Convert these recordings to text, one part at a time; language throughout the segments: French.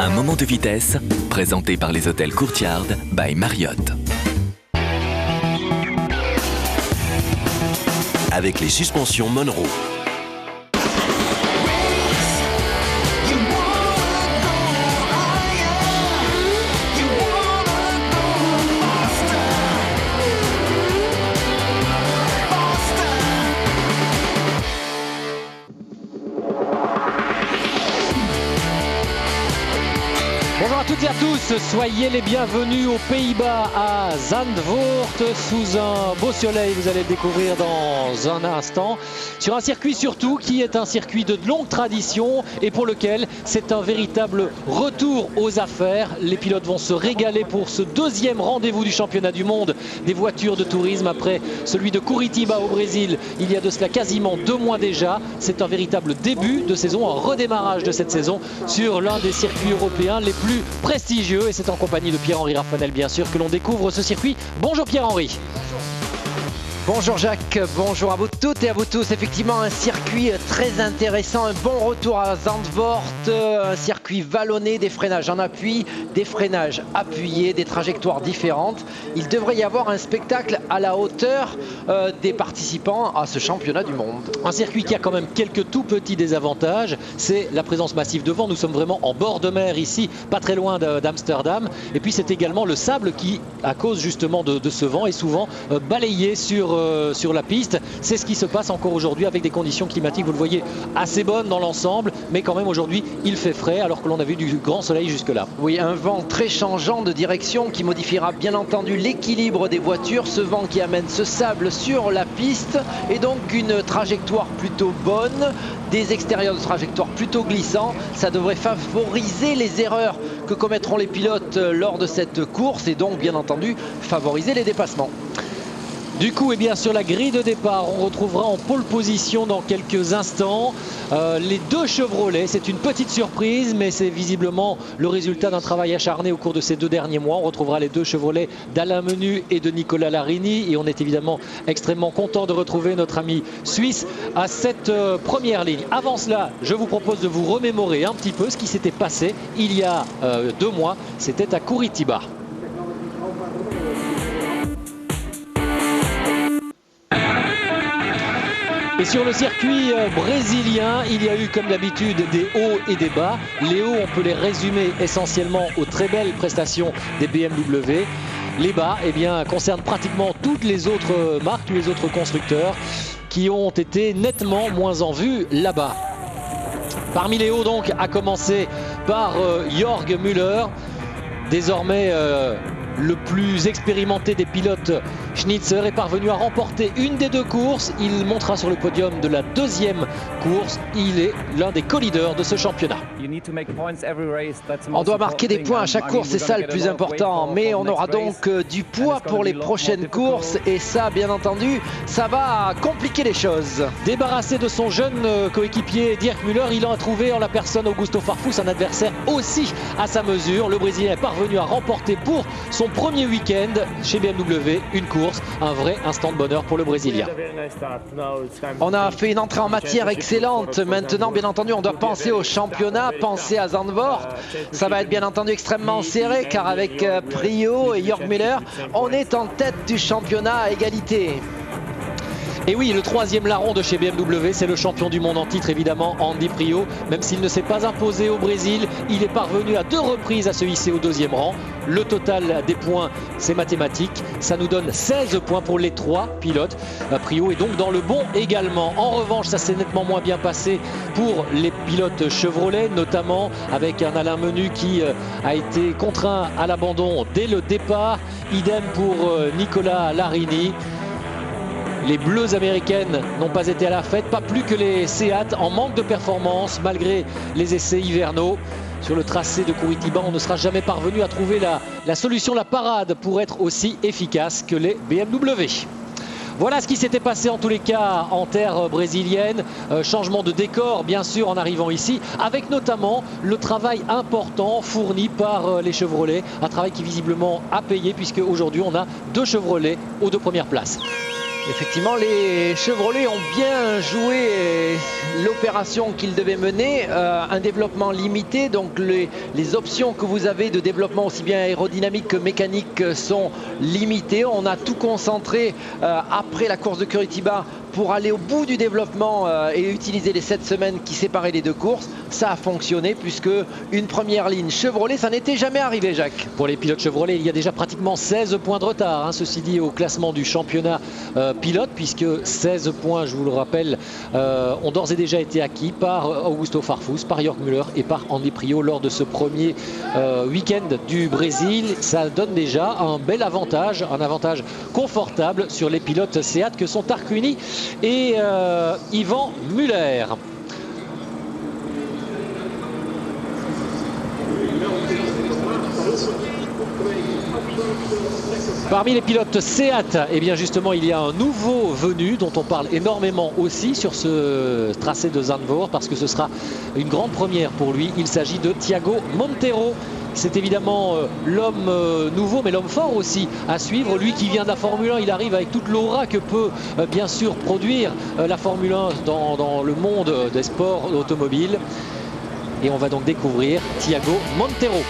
Un moment de vitesse, présenté par les hôtels Courtyard by Marriott. Avec les suspensions Monroe. Bonjour à toutes et à tous, soyez les bienvenus aux Pays-Bas à Zandvoort sous un beau soleil, vous allez le découvrir dans un instant, sur un circuit surtout qui est un circuit de longue tradition et pour lequel c'est un véritable retour aux affaires. Les pilotes vont se régaler pour ce deuxième rendez-vous du championnat du monde des voitures de tourisme après celui de Curitiba au Brésil il y a de cela quasiment 2 mois déjà. C'est un véritable début de saison, un redémarrage de cette saison sur l'un des circuits européens les plus prestigieux et c'est en compagnie de Pierre-Henri Raffanel bien sûr que l'on découvre ce circuit. Bonjour Pierre-Henri. Bonjour Jacques, bonjour à vous toutes et à vous tous. Effectivement un circuit très intéressant, un bon retour à Zandvoort, un circuit vallonné, des freinages en appui, des freinages appuyés, des trajectoires différentes. Il devrait y avoir un spectacle à la hauteur des participants à ce championnat du monde. Un circuit qui a quand même quelques tout petits désavantages, c'est la présence massive de vent. Nous sommes vraiment en bord de mer ici, pas très loin d'Amsterdam. Et puis c'est également le sable qui, à cause justement de ce vent, est souvent balayé sur la piste. C'est ce qui se passe encore aujourd'hui avec des conditions climatiques, vous le voyez, assez bonnes dans l'ensemble, mais quand même aujourd'hui il fait frais alors que l'on a vu du grand soleil jusque-là. Oui, un vent très changeant de direction qui modifiera bien entendu l'équilibre des voitures, ce vent qui amène ce sable sur la piste et donc une trajectoire plutôt bonne, des extérieurs de trajectoire plutôt glissants. Ça devrait favoriser les erreurs que commettront les pilotes lors de cette course et donc bien entendu favoriser les dépassements. Du coup, et bien sur la grille de départ, on retrouvera en pole position dans quelques instants les 2 Chevrolet. C'est une petite surprise, mais c'est visiblement le résultat d'un travail acharné au cours de ces 2 derniers mois. On retrouvera les 2 Chevrolet d'Alain Menu et de Nicolas Larini. Et on est évidemment extrêmement content de retrouver notre ami suisse à cette première ligne. Avant cela, je vous propose de vous remémorer un petit peu ce qui s'était passé il y a 2 mois. C'était à Curitiba. Et sur le circuit brésilien, il y a eu comme d'habitude des hauts et des bas. Les hauts, on peut les résumer essentiellement aux très belles prestations des BMW. Les bas, eh bien, concernent pratiquement toutes les autres marques, tous les autres constructeurs qui ont été nettement moins en vue là-bas. Parmi les hauts donc, à commencer par Jörg Müller, désormais le plus expérimenté des pilotes. Schnitzer est parvenu à remporter une des 2 courses. Il montera sur le podium de la 2e course. Il est l'un des co-leaders de ce championnat. On doit marquer des points à chaque course, c'est ça le plus important. Mais on aura donc du poids pour les prochaines courses. Et ça, bien entendu, ça va compliquer les choses. Débarrassé de son jeune coéquipier Dirk Müller, il en a trouvé en la personne Augusto Farfus un adversaire aussi à sa mesure. Le Brésilien est parvenu à remporter pour son premier week-end chez BMW une course, un vrai instant de bonheur pour le Brésilien. On a fait une entrée en matière excellente. Maintenant, bien entendu, on doit penser au championnat, penser à Zandvoort. Ça va être bien entendu extrêmement serré car avec Prio et Jörg Müller, on est en tête du championnat à égalité. Et oui, le 3e larron de chez BMW, c'est le champion du monde en titre, évidemment, Andy Prio. Même s'il ne s'est pas imposé au Brésil, il est parvenu à 2 reprises à se hisser au 2e rang. Le total des points, c'est mathématique. Ça nous donne 16 points pour les 3 pilotes. Prio est donc dans le bon également. En revanche, ça s'est nettement moins bien passé pour les pilotes Chevrolet, notamment avec un Alain Menu qui a été contraint à l'abandon dès le départ. Idem pour Nicolas Larini. Les Bleues américaines n'ont pas été à la fête, pas plus que les Seat en manque de performance malgré les essais hivernaux. Sur le tracé de Curitiba, on ne sera jamais parvenu à trouver la solution, la parade pour être aussi efficace que les BMW. Voilà ce qui s'était passé en tous les cas en terre brésilienne. Changement de décor bien sûr en arrivant ici, avec notamment le travail important fourni par les Chevrolet. Un travail qui visiblement a payé puisque aujourd'hui on a 2 Chevrolet aux 2 premières places. Effectivement, les Chevrolet ont bien joué l'opération qu'ils devaient mener, un développement limité, donc les options que vous avez de développement aussi bien aérodynamique que mécanique sont limitées. On a tout concentré après la course de Curitiba pour aller au bout du développement et utiliser les 7 semaines qui séparaient les deux courses. Ça a fonctionné puisque une première ligne Chevrolet, ça n'était jamais arrivé, Jacques. Pour les pilotes Chevrolet, il y a déjà pratiquement 16 points de retard, hein, ceci dit, au classement du championnat pilote, puisque 16 points, je vous le rappelle, ont d'ores et déjà été acquis par Augusto Farfus, par Jörg Müller et par Andy Priaulx lors de ce premier week-end du Brésil. Ça donne déjà un bel avantage, un avantage confortable sur les pilotes Seat que sont Tarquini et Yvan Müller. Parmi les pilotes Seat, eh bien justement, il y a un nouveau venu dont on parle énormément aussi sur ce tracé de Zandvoort parce que ce sera une grande première pour lui. Il s'agit de Thiago Monteiro. C'est évidemment l'homme nouveau, mais l'homme fort aussi à suivre. Lui qui vient de la Formule 1, il arrive avec toute l'aura que peut bien sûr produire la Formule 1 dans le monde des sports automobiles. Et on va donc découvrir Thiago Monteiro.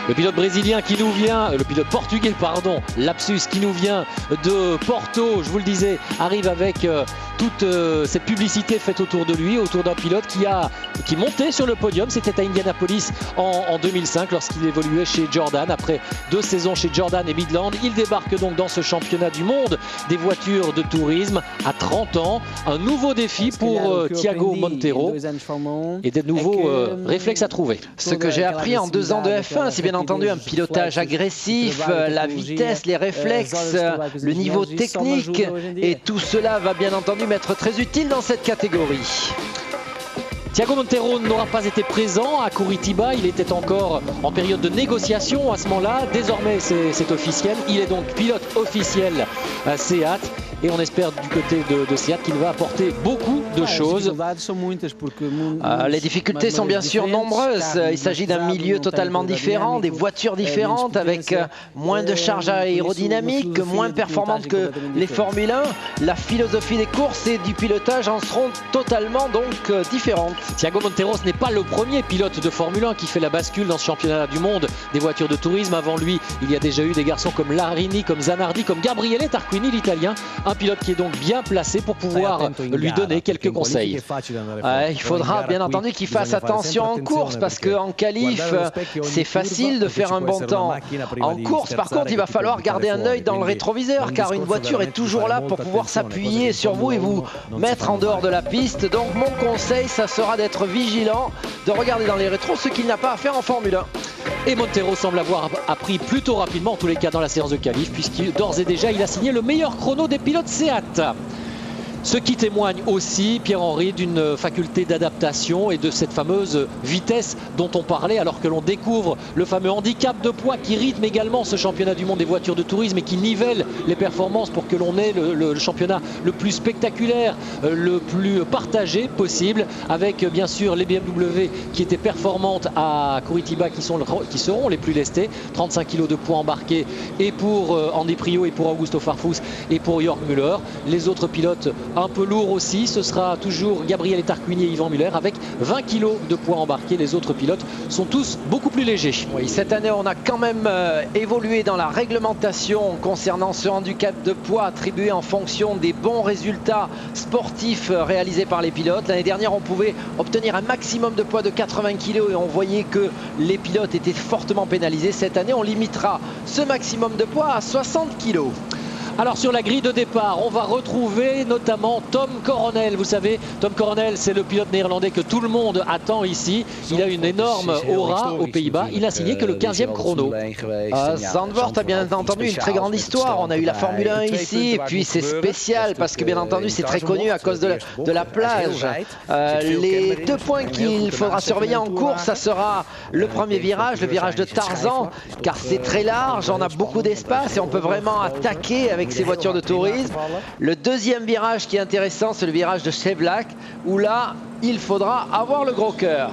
Le pilote brésilien qui nous vient, le pilote portugais, pardon, lapsus, qui nous vient de Porto, je vous le disais, arrive avec toute cette publicité faite autour de lui, autour d'un pilote qui montait sur le podium. C'était à Indianapolis en 2005 lorsqu'il évoluait chez Jordan. Après 2 saisons chez Jordan et Midland, il débarque donc dans ce championnat du monde des voitures de tourisme à 30 ans. Un nouveau défi pour Thiago Monteiro et des nouveaux réflexes à trouver. Ce que j'ai appris en 2 ans de F1, c'est bien entendu un pilotage agressif, la vitesse, les réflexes, le niveau technique, et tout cela va bien entendu m'être très utile dans cette catégorie. Thiago Monteiro n'aura pas été présent à Curitiba, il était encore en période de négociation à ce moment-là. Désormais c'est officiel, il est donc pilote officiel à Seat. Et on espère du côté de Seat qu'il va apporter beaucoup de choses. Les difficultés sont bien sûr nombreuses. Il s'agit d'un milieu totalement différent, des voitures différentes avec moins de charge aérodynamique, moins performantes que les Formule 1. La philosophie des courses et du pilotage en seront totalement donc différentes. Thiago Monteiro, ce n'est pas le premier pilote de Formule 1 qui fait la bascule dans ce championnat du monde des voitures de tourisme. Avant lui, il y a déjà eu des garçons comme Larini, comme Zanardi, comme Gabriele Tarquini, l'Italien. Un pilote qui est donc bien placé pour pouvoir lui donner quelques conseils. Il faudra bien entendu qu'il fasse attention en course parce qu'en qualif, c'est facile de faire un bon temps. En course, par contre, il va falloir garder un œil dans le rétroviseur car une voiture est toujours là pour pouvoir s'appuyer sur vous et vous mettre en dehors de la piste. Donc mon conseil, ça sera d'être vigilant, de regarder dans les rétros, ce qu'il n'a pas à faire en Formule 1. Et Monteiro semble avoir appris plutôt rapidement, en tous les cas dans la séance de qualif, puisqu'il d'ores et déjà il a signé le meilleur chrono des pilotes Seat. Ce qui témoigne aussi, Pierre-Henri, d'une faculté d'adaptation et de cette fameuse vitesse dont on parlait, alors que l'on découvre le fameux handicap de poids qui rythme également ce championnat du monde des voitures de tourisme et qui nivelle les performances pour que l'on ait le championnat le plus spectaculaire, le plus partagé possible, avec bien sûr les BMW qui étaient performantes à Curitiba qui seront les plus lestées, 35 kg de poids embarqués, et pour Andy Priaulx et pour Augusto Farfus et pour Jörg Müller. Les autres pilotes un peu lourd aussi, ce sera toujours Gabriele Tarquini et Yvan Müller avec 20 kg de poids embarqués. Les autres pilotes sont tous beaucoup plus légers. Oui, cette année on a quand même évolué dans la réglementation concernant ce handicap de poids attribué en fonction des bons résultats sportifs réalisés par les pilotes. L'année dernière on pouvait obtenir un maximum de poids de 80 kg et on voyait que les pilotes étaient fortement pénalisés. Cette année on limitera ce maximum de poids à 60 kg. Alors sur la grille de départ, on va retrouver notamment Tom Coronel. Vous savez, Tom Coronel, c'est le pilote néerlandais que tout le monde attend ici. Il a une énorme aura aux Pays-Bas. Il n'a signé que le 15e chrono. Zandvoort a bien entendu une très grande histoire. On a eu la Formule 1 ici et puis c'est spécial parce que bien entendu c'est très connu à cause de la plage. Les 2 points qu'il faudra surveiller en course, ça sera le premier virage, le virage de Tarzan, car c'est très large, on a beaucoup d'espace et on peut vraiment attaquer avec ces voitures de tourisme. Le deuxième virage qui est intéressant, c'est le virage de Chevlac, où là, il faudra avoir le gros cœur.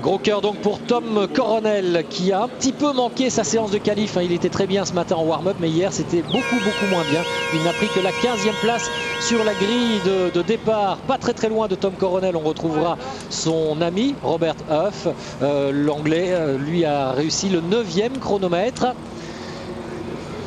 Gros cœur donc pour Tom Coronel qui a un petit peu manqué sa séance de qualif. Il était très bien ce matin en warm-up, mais hier c'était beaucoup moins bien. Il n'a pris que la 15e place sur la grille de départ. Pas très loin de Tom Coronel, on retrouvera son ami Robert Huff. L'anglais, lui, a réussi le 9e chronomètre.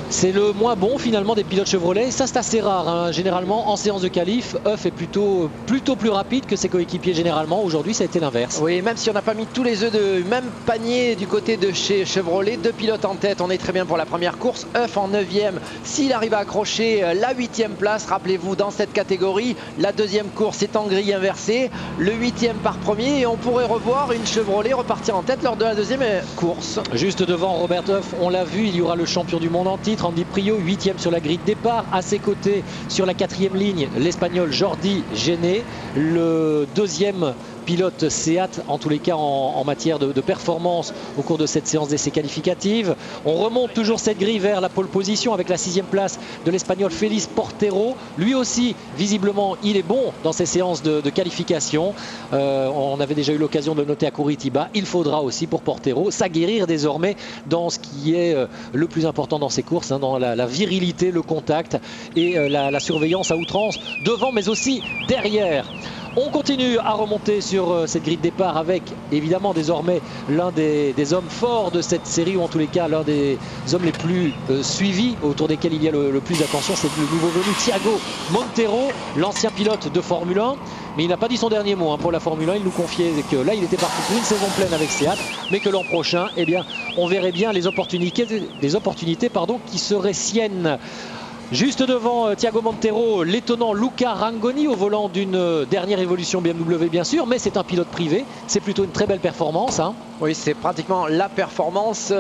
C'est le moins bon finalement des pilotes Chevrolet. Ça c'est assez rare, hein. Généralement en séance de qualif, Huff est plutôt plus rapide que ses coéquipiers généralement. Aujourd'hui ça a été l'inverse. Oui, même si on n'a pas mis tous les œufs de même panier du côté de chez Chevrolet, 2 pilotes en tête, on est très bien pour la première course. Huff en 9e, s'il arrive à accrocher la 8e place, rappelez-vous dans cette catégorie, la deuxième course est en grille inversée, le 8e par premier et on pourrait revoir une Chevrolet repartir en tête lors de la deuxième course. Juste devant Robert Huff, on l'a vu, il y aura le champion du monde en titre, Andy Prio, 8e sur la grille de départ. À ses côtés, sur la 4e ligne, l'Espagnol Jordi Gené, le deuxième pilote Seat, en tous les cas en matière de performance au cours de cette séance d'essais qualificative. On remonte toujours cette grille vers la pole position avec la 6e place de l'Espagnol Félix Portero. Lui aussi, visiblement, il est bon dans ces séances de qualification. On avait déjà eu l'occasion de le noter à Curitiba. Il faudra aussi pour Portero s'aguerrir désormais dans ce qui est le plus important dans ces courses, hein, dans la virilité, le contact et la surveillance à outrance devant mais aussi derrière. On continue à remonter sur cette grille de départ avec évidemment désormais l'un des hommes forts de cette série, ou en tous les cas l'un des hommes les plus suivis, autour desquels il y a le plus d'attention. C'est le nouveau venu Thiago Monteiro, l'ancien pilote de Formule 1. Mais il n'a pas dit son dernier mot, hein, pour la Formule 1. Il nous confiait que là il était parti pour une saison pleine avec Seat, mais que l'an prochain, eh bien, on verrait bien les opportunités qui seraient siennes. Juste devant Thiago Monteiro, l'étonnant Luca Rangoni au volant d'une dernière évolution BMW bien sûr, mais c'est un pilote privé, c'est plutôt une très belle performance, hein. Oui, c'est pratiquement la performance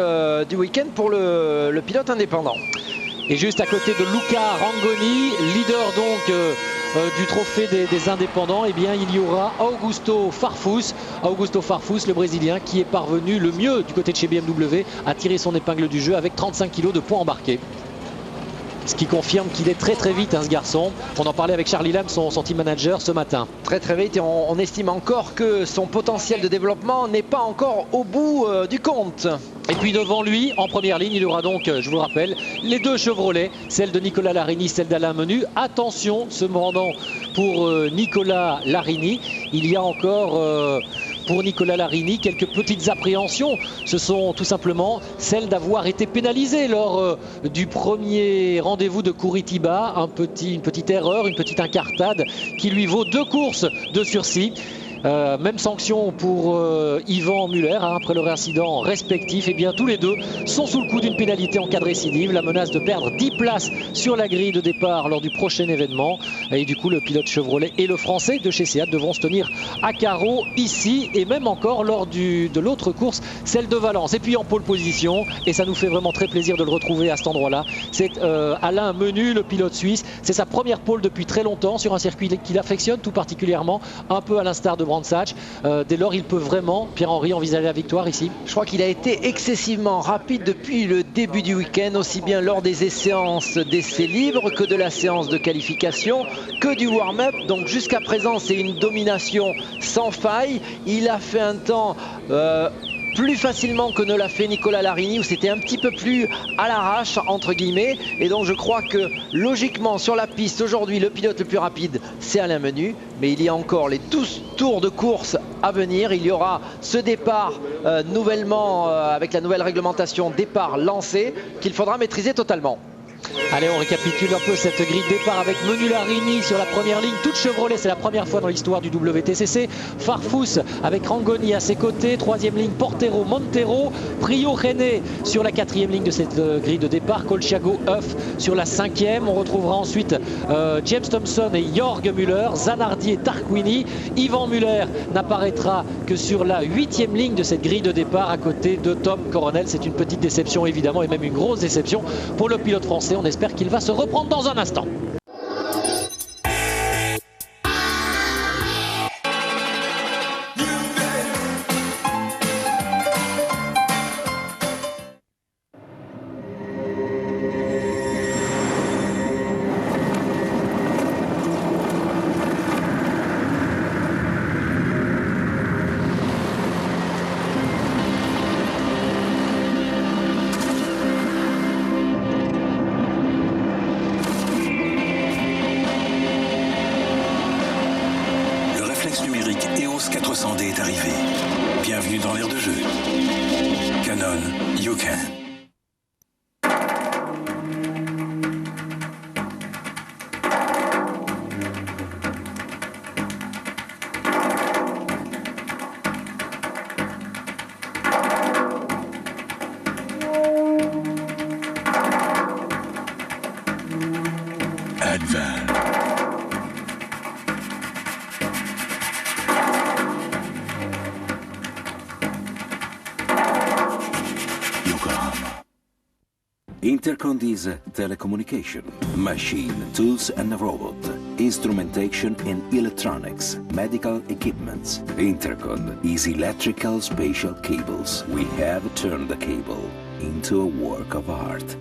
du week-end pour le pilote indépendant. Et juste à côté de Luca Rangoni, leader donc du trophée des indépendants, eh bien il y aura Augusto Farfus, le Brésilien, qui est parvenu le mieux du côté de chez BMW à tirer son épingle du jeu avec 35 kg de points embarqués. Ce qui confirme qu'il est très vite, hein, ce garçon. On en parlait avec Charlie Lam, son team manager, ce matin. Très vite, et on estime encore que son potentiel de développement n'est pas encore au bout du compte. Et puis devant lui, en première ligne, il y aura donc, je vous le rappelle, les deux Chevrolet, celle de Nicolas Larini, celle d'Alain Menu. Attention, cependant, pour Nicolas Larini, il y a encore... pour Nicolas Larini, quelques petites appréhensions. Ce sont tout simplement celles d'avoir été pénalisé lors du premier rendez-vous de Curitiba. Une petite erreur, une petite incartade qui lui vaut 2 courses de sursis. Même sanction pour Yvan Muller, hein, après leur incident respectif. Et bien tous les deux sont sous le coup d'une pénalité en cas de récidive, la menace de perdre 10 places sur la grille de départ lors du prochain événement. Et du coup le pilote Chevrolet et le français de chez Seat devront se tenir à carreau ici et même encore lors de l'autre course, celle de Valence. Et puis en pole position, et ça nous fait vraiment très plaisir de le retrouver à cet endroit-là, c'est Alain Menu, le pilote suisse. C'est sa première pole depuis très longtemps sur un circuit qu'il affectionne tout particulièrement, un peu à l'instar de Brandsatch. Dès lors, il peut vraiment, Pierre-Henri, envisager la victoire ici. Je crois qu'il a été excessivement rapide depuis le début du week-end, aussi bien lors des séances d'essais libres que de la séance de qualification, que du warm-up. Donc jusqu'à présent, c'est une domination sans faille. Il a fait un temps... plus facilement que ne l'a fait Nicolas Larini, où c'était un petit peu plus à l'arrache entre guillemets, et donc je crois que logiquement sur la piste aujourd'hui le pilote le plus rapide c'est Alain Menu, mais il y a encore les 12 tours de course à venir. Il y aura ce départ nouvellement avec la nouvelle réglementation, départ lancé, qu'il faudra maîtriser totalement. Allez, on récapitule un peu cette grille de départ avec Menu Larini sur la première ligne. Toute Chevrolet, c'est la première fois dans l'histoire du WTCC. Farfus avec Rangoni à ses côtés. 3e ligne, Portero, Monteiro. Prio René sur la 4e ligne de cette grille de départ. Colchiago, Huff sur la 5e. On retrouvera ensuite James Thompson et Jorg Müller. Zanardi et Tarquini. Yvan Muller n'apparaîtra que sur la 8e ligne de cette grille de départ à côté de Tom Coronel. C'est une petite déception évidemment, et même une grosse déception pour le pilote français. On espère qu'il va se reprendre dans un instant. Bienvenue dans l'ère de jeu. Canon, you can. Advan. Yokohama. Intercon is telecommunication, machine, tools and robot, instrumentation and electronics, medical equipments. Intercon is electrical spatial cables. We have turned the cable into a work of art.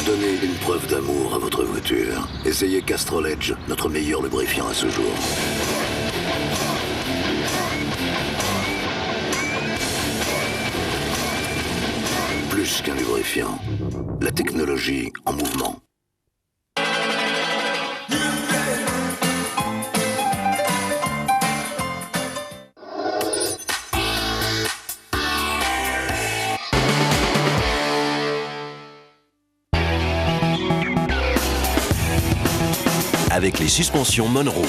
Donnez une preuve d'amour à votre voiture. Essayez Castrol Edge, notre meilleur lubrifiant à ce jour. Plus qu'un lubrifiant, la technologie en mouvement. Avec les suspensions Monroe.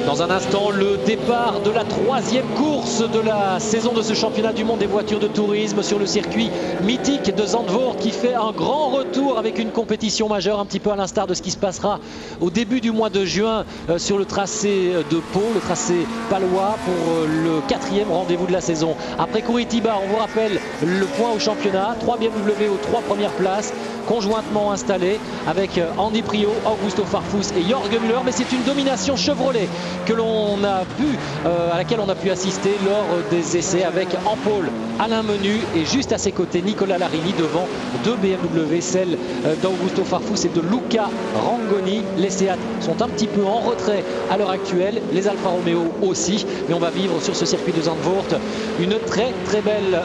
Dans un instant, le départ de la troisième course de la saison de ce championnat du monde des voitures de tourisme sur le circuit mythique de Zandvoort qui fait un grand retour avec une compétition majeure, un petit peu à l'instar de ce qui se passera au début du mois de juin sur le tracé de Pau, le tracé palois pour le quatrième rendez-vous de la saison. Après Curitiba, on vous rappelle le point au championnat, 3 BMW aux 3 premières places, conjointement installés avec Andy Prio, Augusto Farfus et Jorge Müller, mais c'est une domination Chevrolet que l'on a pu, à laquelle on a pu assister lors des essais avec en pôle Alain Menu et juste à ses côtés Nicola Larini devant 2 BMW, celle d'Augusto Farfus et de Luca Rangoni. Les Seat sont un petit peu en retrait à l'heure actuelle, les Alfa Romeo aussi, mais on va vivre sur ce circuit de Zandvoort une très belle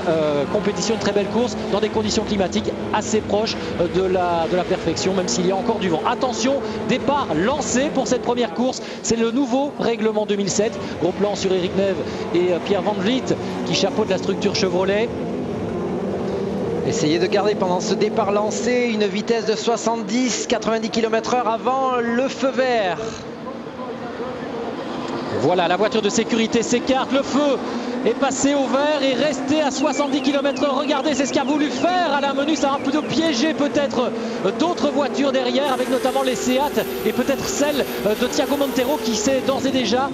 compétition, une très belle course dans des conditions climatiques assez proches de la perfection, même s'il y a encore du vent. Attention, départ lancé pour cette première course, c'est le nouveau règlement 2007. Gros plan sur Eric Neve et Pierre Van Vliet qui chapeautent la structure Chevrolet. Essayez de garder pendant ce départ lancé une vitesse de 70-90 km/h avant le feu vert. Voilà, la voiture de sécurité s'écarte, le feu est passé au vert et resté à 70 km/h. Regardez, c'est ce qu'a voulu faire Alain Menu. Ça a un peu piégé peut-être d'autres voitures derrière, avec notamment les Seat et peut-être celle de Thiago Montero qui s'est d'ores et déjà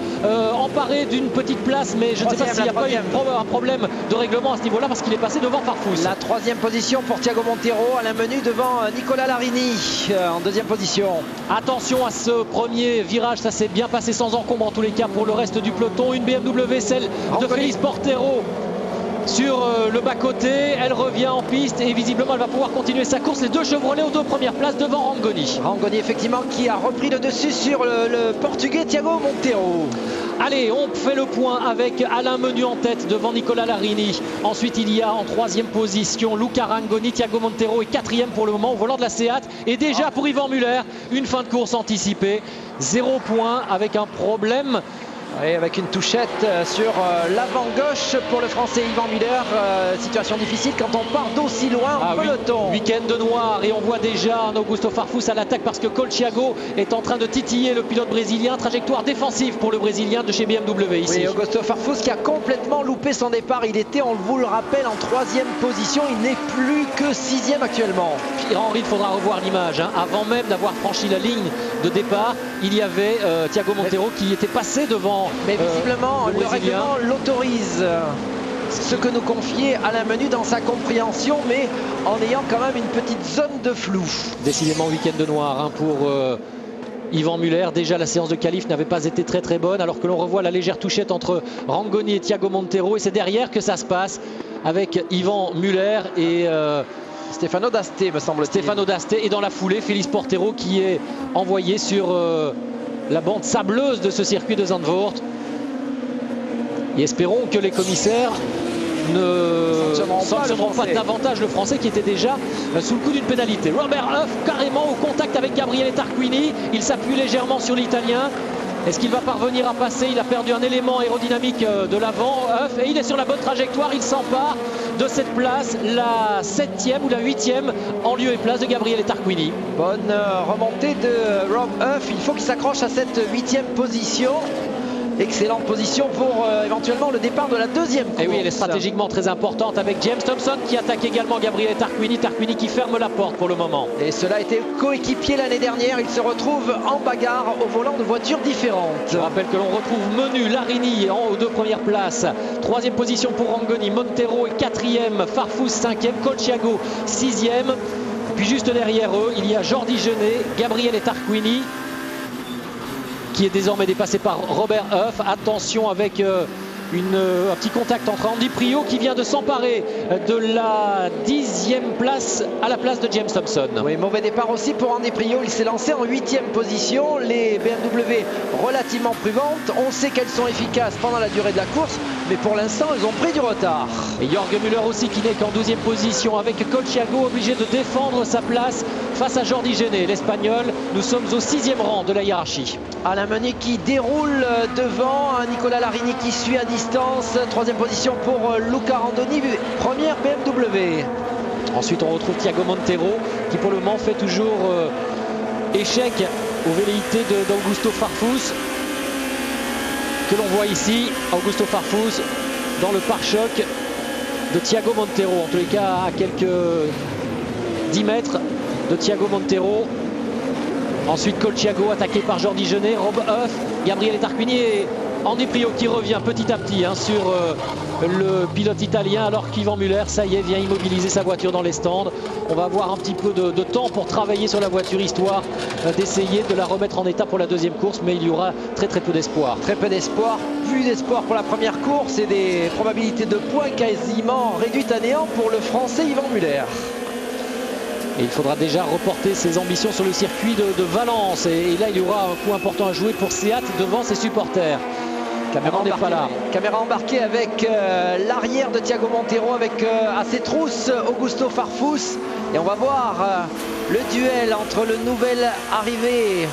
emparé d'une petite place. Mais je ne sais pas s'il n'y a pas eu un problème de règlement à ce niveau-là parce qu'il est passé devant Farfus. La troisième position pour Thiago Montero, Alain Menu devant Nicola Larini en deuxième position. Attention à ce premier virage, ça s'est bien passé sans encombre en tous les cas pour le reste du peloton. Une BMW, celle de Félix Portero sur le bas-côté, elle revient en piste et visiblement elle va pouvoir continuer sa course. Les 2 Chevrolet aux 2 premières places devant Rangoni. Rangoni effectivement qui a repris le dessus sur le portugais Thiago Montero. Allez, on fait le point avec Alain Menu en tête devant Nicola Larini. Ensuite il y a en 3e position Luca Rangoni, Thiago Montero est 4e pour le moment au volant de la Seat. Et déjà pour Yvan Muller, une fin de course anticipée, 0 points avec un problème. Et avec une touchette sur l'avant gauche pour le français Yvan Muller. Situation difficile quand on part d'aussi loin en peloton. Week-end de noir et on voit déjà un Augusto Farfus à l'attaque parce que Colchiago est en train de titiller le pilote brésilien. Trajectoire défensive pour le brésilien de chez BMW ici. Oui, Augusto Farfus qui a complètement loupé son départ. Il était, on vous le rappelle, en 3e position. Il n'est plus que 6e actuellement. Pierre-Henri, il faudra revoir l'image. Avant même d'avoir franchi la ligne de départ, il y avait Thiago Montero qui était passé devant. Mais visiblement, le règlement l'autorise. Ce que nous confiait Alain Menu dans sa compréhension, mais en ayant quand même une petite zone de flou. Décidément, week-end de noir pour Yvan Muller. Déjà, la séance de qualif n'avait pas été très bonne, alors que l'on revoit la légère touchette entre Rangoni et Thiago Montero. Et c'est derrière que ça se passe avec Yvan Muller et Stefano D'Aste, me semble-t-il. Stefano D'Aste. Et dans la foulée, Félix Portero qui est envoyé sur la bande sableuse de ce circuit de Zandvoort. Et espérons que les commissaires ne sanctionneront pas davantage le Français qui était déjà sous le coup d'une pénalité. Robert Huff carrément au contact avec Gabriele Tarquini. Il s'appuie légèrement sur l'Italien. Est-ce qu'il va parvenir à passer? Il a perdu un élément aérodynamique de l'avant, Huff, et il est sur la bonne trajectoire. Il s'empare de cette place, la 7e ou la 8e en lieu et place de Gabriele Tarquini. Bonne remontée de Rob Huff. Il faut qu'il s'accroche à cette 8e position. Excellente position pour éventuellement le départ de la 2e course. Et oui, elle est stratégiquement très importante avec James Thompson qui attaque également Gabriele Tarquini. Tarquini qui ferme la porte pour le moment. Et cela a été coéquipier l'année dernière. Il se retrouve en bagarre au volant de voitures différentes. Je rappelle que l'on retrouve Menu, Larini aux 2 premières places. 3e position pour Rangoni, Montero est 4e, Farfus 5e, Colciago 6e. Puis juste derrière eux, il y a Jordi Genet, Gabriele Tarquini, qui est désormais dépassé par Robert Huff. Attention avec un petit contact entre Andy Priaulx qui vient de s'emparer de la 10e place à la place de James Thompson. Oui, mauvais départ aussi pour Andy Priaulx. Il s'est lancé en 8e position. Les BMW relativement pruvantes. On sait qu'elles sont efficaces pendant la durée de la course, mais pour l'instant, elles ont pris du retard. Et Jorge Müller aussi qui n'est qu'en 12e position avec Colciago obligé de défendre sa place face à Jordi Genet, l'Espagnol. Nous sommes au 6e rang de la hiérarchie. Alain Meunier qui déroule devant, Nicolas Larini qui suit à distance. 3e position pour Luca Randoni, première BMW. Ensuite, on retrouve Thiago Montero qui pour le moment fait toujours échec aux velléités d'Augusto Farfus, que l'on voit ici. Augusto Farfus dans le pare-choc de Thiago Montero, en tous les cas à quelques 10 mètres de Thiago Montero. Ensuite Colciago attaqué par Jordi Genet, Rob Huff, Gabriele Tarquini et Andy Priaulx qui revient petit à petit sur le pilote italien, alors qu'Yvan Muller, ça y est, vient immobiliser sa voiture dans les stands. On va avoir un petit peu de temps pour travailler sur la voiture, histoire d'essayer de la remettre en état pour la 2e course, mais il y aura très peu d'espoir. Très peu d'espoir, plus d'espoir pour la première course et des probabilités de points quasiment réduites à néant pour le Français Yvan Muller. Et il faudra déjà reporter ses ambitions sur le circuit de Valence. Et là, il y aura un coup important à jouer pour Seat devant ses supporters. Caméra n'est pas là. Caméra embarquée avec l'arrière de Thiago Montero, avec à ses trousses Augusto Farfus. Et on va voir le duel entre le nouvel arrivé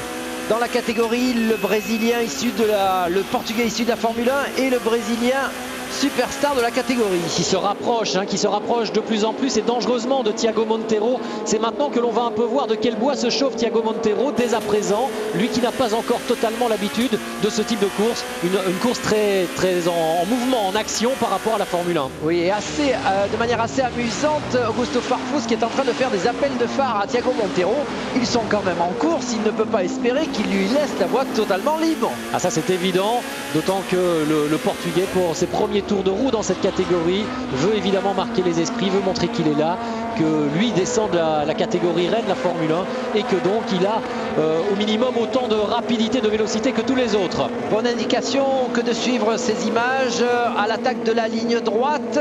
dans la catégorie, le Brésilien issu de le Portugais issu de la Formule 1 et le Brésilien superstar de la catégorie. Qui se rapproche de plus en plus et dangereusement de Thiago Montero. C'est maintenant que l'on va un peu voir de quel bois se chauffe Thiago Montero dès à présent. Lui qui n'a pas encore totalement l'habitude de ce type de course. Une course très en mouvement, en action par rapport à la Formule 1. Oui, et de manière assez amusante, Augusto Farfus qui est en train de faire des appels de phare à Thiago Montero. Ils sont quand même en course, il ne peut pas espérer qu'il lui laisse la voie totalement libre. Ah, ça c'est évident, d'autant que le Portugais pour ses premiers tours de roue dans cette catégorie veut évidemment marquer les esprits, veut montrer qu'il est là, que lui descend de la catégorie reine, la Formule 1, et que donc il a au minimum autant de rapidité, de vélocité que tous les autres. Bonne indication que de suivre ces images à l'attaque de la ligne droite,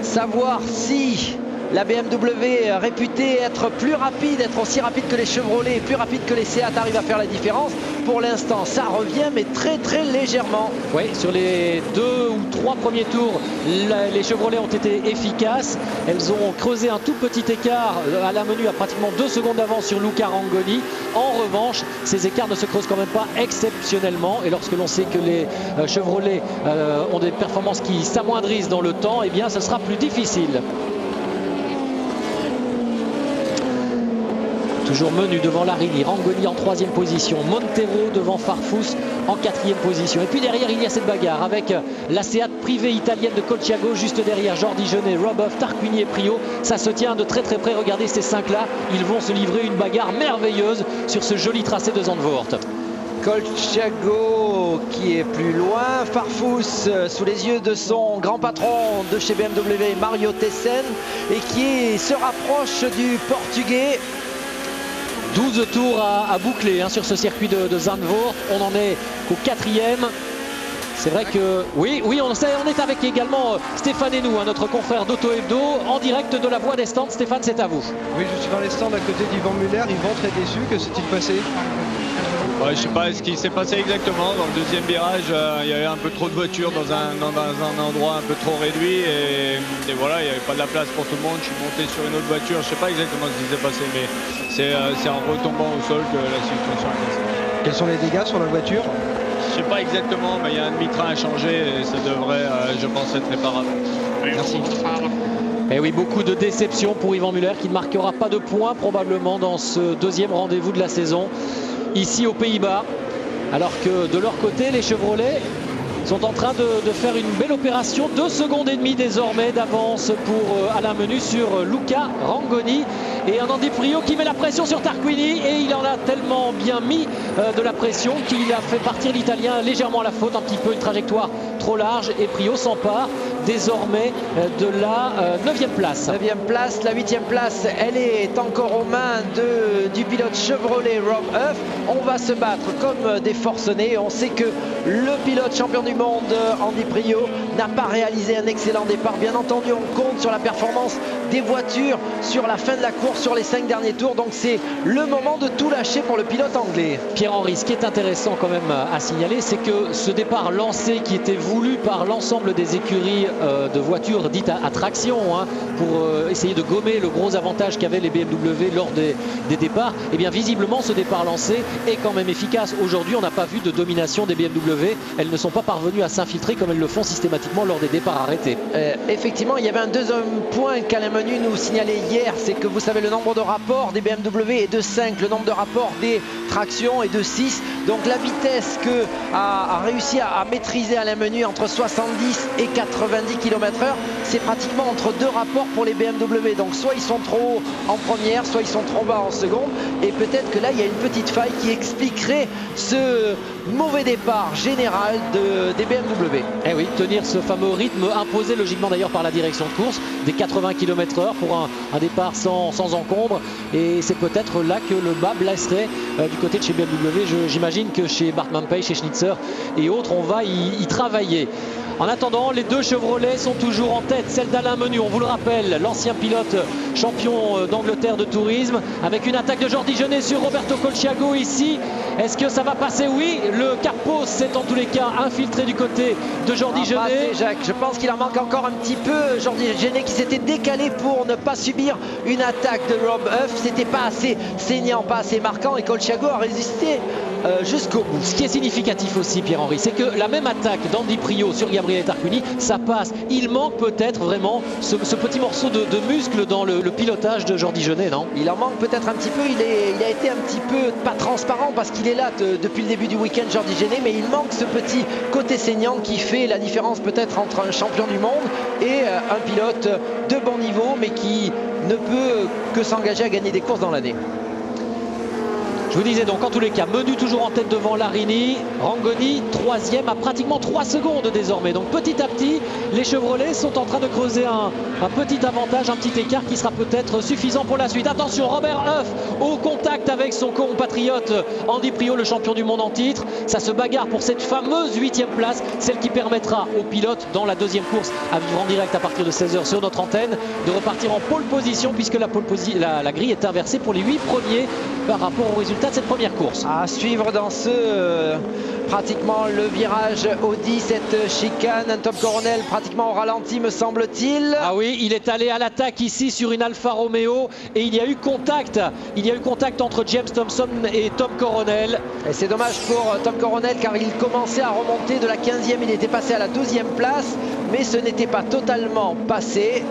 savoir si la BMW réputée être plus rapide, être aussi rapide que les Chevrolet, plus rapide que les Seat, arrive à faire la différence. Pour l'instant, ça revient, mais très légèrement. Oui, sur les 2 ou 3 premiers tours, les Chevrolet ont été efficaces. Elles ont creusé un tout petit écart. Alain Menu a pratiquement 2 secondes d'avance sur Luca Rangoni. En revanche, ces écarts ne se creusent quand même pas exceptionnellement. Et lorsque l'on sait que les Chevrolet ont des performances qui s'amoindrissent dans le temps, eh bien, ce sera plus difficile. Toujours Menu devant Larini, Rangoni en 3e position, Montero devant Farfus en 4e position. Et puis derrière, il y a cette bagarre avec la Seat privée italienne de Colciago, juste derrière Jordi Genet, Rob Huff, Tarquini et Priaulx. Ça se tient de très près. Regardez ces 5-là, ils vont se livrer une bagarre merveilleuse sur ce joli tracé de Zandvoort. Colciago qui est plus loin, Farfus sous les yeux de son grand patron de chez BMW, Mario Tessen, et qui se rapproche du Portugais. 12 tours à boucler sur ce circuit de Zandvoort. On en est qu'au 4e. C'est vrai que oui, on est avec également Stéphane Henou, notre confrère d'Auto Hebdo, en direct de la voie des stands. Stéphane, c'est à vous. Oui, je suis dans les stands à côté d'Yvan Muller. Yvan, très déçu, que s'est-il passé? Ouais, je sais pas ce qui s'est passé exactement. Dans le deuxième virage, il y avait un peu trop de voitures dans un endroit un peu trop réduit et voilà, il n'y avait pas de la place pour tout le monde. Je suis monté sur une autre voiture, je sais pas exactement ce qui s'est passé, mais c'est en retombant au sol que la situation est passée. Quels sont les dégâts sur la voiture? Je sais pas exactement, mais il y a un demi-train à changer et ça devrait, je pense, être réparable. Merci. Et oui, beaucoup de déception pour Yvan Muller qui ne marquera pas de points probablement dans ce deuxième rendez-vous de la saison ici aux Pays-Bas. Alors que de leur côté, les Chevrolet sont en train de faire une belle opération. 2 secondes et demie désormais d'avance pour Alain Menu sur Luca Rangoni. Et un Andy Priaulx qui met la pression sur Tarquini. Et il en a tellement bien mis de la pression qu'il a fait partir l'Italien légèrement à la faute. Un petit peu une trajectoire trop large. Et Priaulx s'empare désormais de la 9e place. 9e place, la 8e place, elle est encore aux mains du pilote Chevrolet Rob Huff. On va se battre comme des forcenés. On sait que le pilote champion du monde Andy Priaulx n'a pas réalisé un excellent départ. Bien entendu, on compte sur la performance des voitures sur la fin de la course, sur les 5 derniers tours. Donc c'est le moment de tout lâcher pour le pilote anglais. Pierre-Henri, ce qui est intéressant quand même à signaler, c'est que ce départ lancé qui était voulu par l'ensemble des écuries de voitures dites à traction, pour essayer de gommer le gros avantage qu'avaient les BMW lors des départs, et bien visiblement ce départ lancé est quand même efficace. Aujourd'hui, on n'a pas vu de domination des BMW. Elles ne sont pas parvenues à s'infiltrer comme elles le font systématiquement lors des départs arrêtés. Effectivement, il y avait un deuxième point qu'Alain Menu nous signalait hier, c'est que vous savez, le nombre de rapports des BMW est de 5, le nombre de rapports des tractions est de 6. Donc la vitesse que a réussi à maîtriser Alain Menu entre 70 et 90 km/h, c'est pratiquement entre 2 rapports pour les BMW. Donc soit ils sont trop hauts en première, soit ils sont trop bas en seconde. Et peut-être que là, il y a une petite faille qui expliquerait ce mauvais départ général des BMW. Eh oui, tenir ce fameux rythme imposé logiquement d'ailleurs par la direction de course des 80 km/h pour un départ sans encombre. Et c'est peut-être là que le bas blesserait du côté de chez BMW. J'imagine que chez Bartman Pay, chez Schnitzer et autres, on va y travailler. En attendant, les 2 Chevrolet sont toujours en tête. Celle d'Alain Menu, on vous le rappelle, l'ancien pilote champion d'Angleterre de tourisme, avec une attaque de Jordi Genet sur Roberto Colciago ici. Est-ce que ça va passer? Oui, le Carpo s'est en tous les cas infiltré du côté de Jordi Genet. Jacques, je pense qu'il en manque encore un petit peu. Jordi Genet qui s'était décalé pour ne pas subir une attaque de Rob Huff. C'était pas assez saignant, pas assez marquant, et Colciago a résisté jusqu'au bout. Ce qui est significatif aussi, Pierre-Henri, c'est que la même attaque d'Andy Priaulx sur Gabriele Tarquini, ça passe. Il manque peut-être vraiment ce petit morceau de muscle dans le pilotage de Jordi Genet, non? Il en manque peut-être un petit peu. Il a été un petit peu pas transparent parce qu'il est là depuis le début du week-end, Jordi Genet, mais il manque ce petit côté saignant qui fait la différence peut-être entre un champion du monde et un pilote de bon niveau, mais qui ne peut que s'engager à gagner des courses dans l'année. Je vous disais donc en tous les cas, Menu toujours en tête devant Larini, Rangoni 3e à pratiquement 3 secondes désormais. Donc petit à petit, les Chevrolet sont en train de creuser un petit avantage, un petit écart qui sera peut-être suffisant pour la suite. Attention, Robert Huff au contact avec son compatriote Andy Priaulx, le champion du monde en titre. Ça se bagarre pour cette fameuse 8e place, celle qui permettra aux pilotes dans la 2e course à vivre en direct à partir de 16 h sur notre antenne de repartir en pole position, puisque la grille est inversée pour les 8 premiers par rapport au résultat de cette première course. À suivre dans pratiquement le virage Audi, cette chicane, un Tom Coronel pratiquement au ralenti me semble-t-il. Ah oui, il est allé à l'attaque ici sur une Alfa Romeo et il y a eu contact. Il y a eu contact entre James Thompson et Tom Coronel. Et c'est dommage pour Tom Coronel car il commençait à remonter de la 15e, il était passé à la 12e place, mais ce n'était pas totalement passé.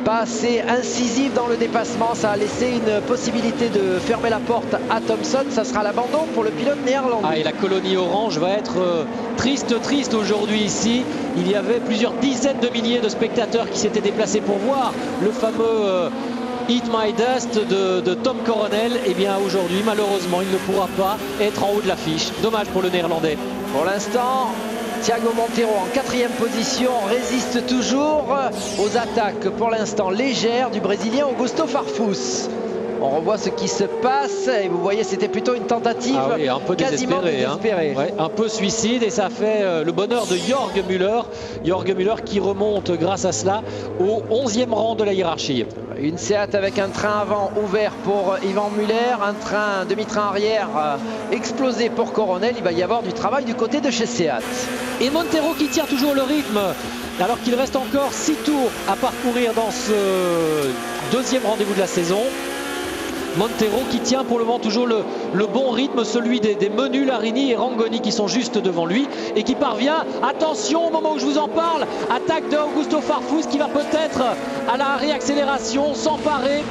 Pas assez incisif dans le dépassement, ça a laissé une possibilité de fermer la porte à Thompson. Ça sera l'abandon pour le pilote néerlandais. Ah, et la colonie orange va être triste aujourd'hui ici. Il y avait plusieurs dizaines de milliers de spectateurs qui s'étaient déplacés pour voir le fameux Eat My Dust de Tom Coronel. Et bien aujourd'hui, malheureusement, il ne pourra pas être en haut de l'affiche. Dommage pour le néerlandais. Pour l'instant, Thiago Monteiro en 4e position résiste toujours aux attaques pour l'instant légères du Brésilien Augusto Farfus. On revoit ce qui se passe et vous voyez c'était plutôt une tentative un peu quasiment désespérée. Ouais, un peu suicide et ça fait le bonheur de Jörg Müller. Jörg Müller qui remonte grâce à cela au 11e rang de la hiérarchie. Une Seat avec un train avant ouvert pour Yvan Muller, un demi-train arrière explosé pour Coronel. Il va y avoir du travail du côté de chez Seat. Et Montero qui tient toujours le rythme alors qu'il reste encore 6 tours à parcourir dans ce deuxième rendez-vous de la saison. Montero qui tient pour le moment toujours le bon rythme, celui des menus Larini et Rangoni qui sont juste devant lui et qui parvient, attention au moment où je vous en parle, attaque de Augusto Farfus qui va peut-être à la réaccélération s'emparer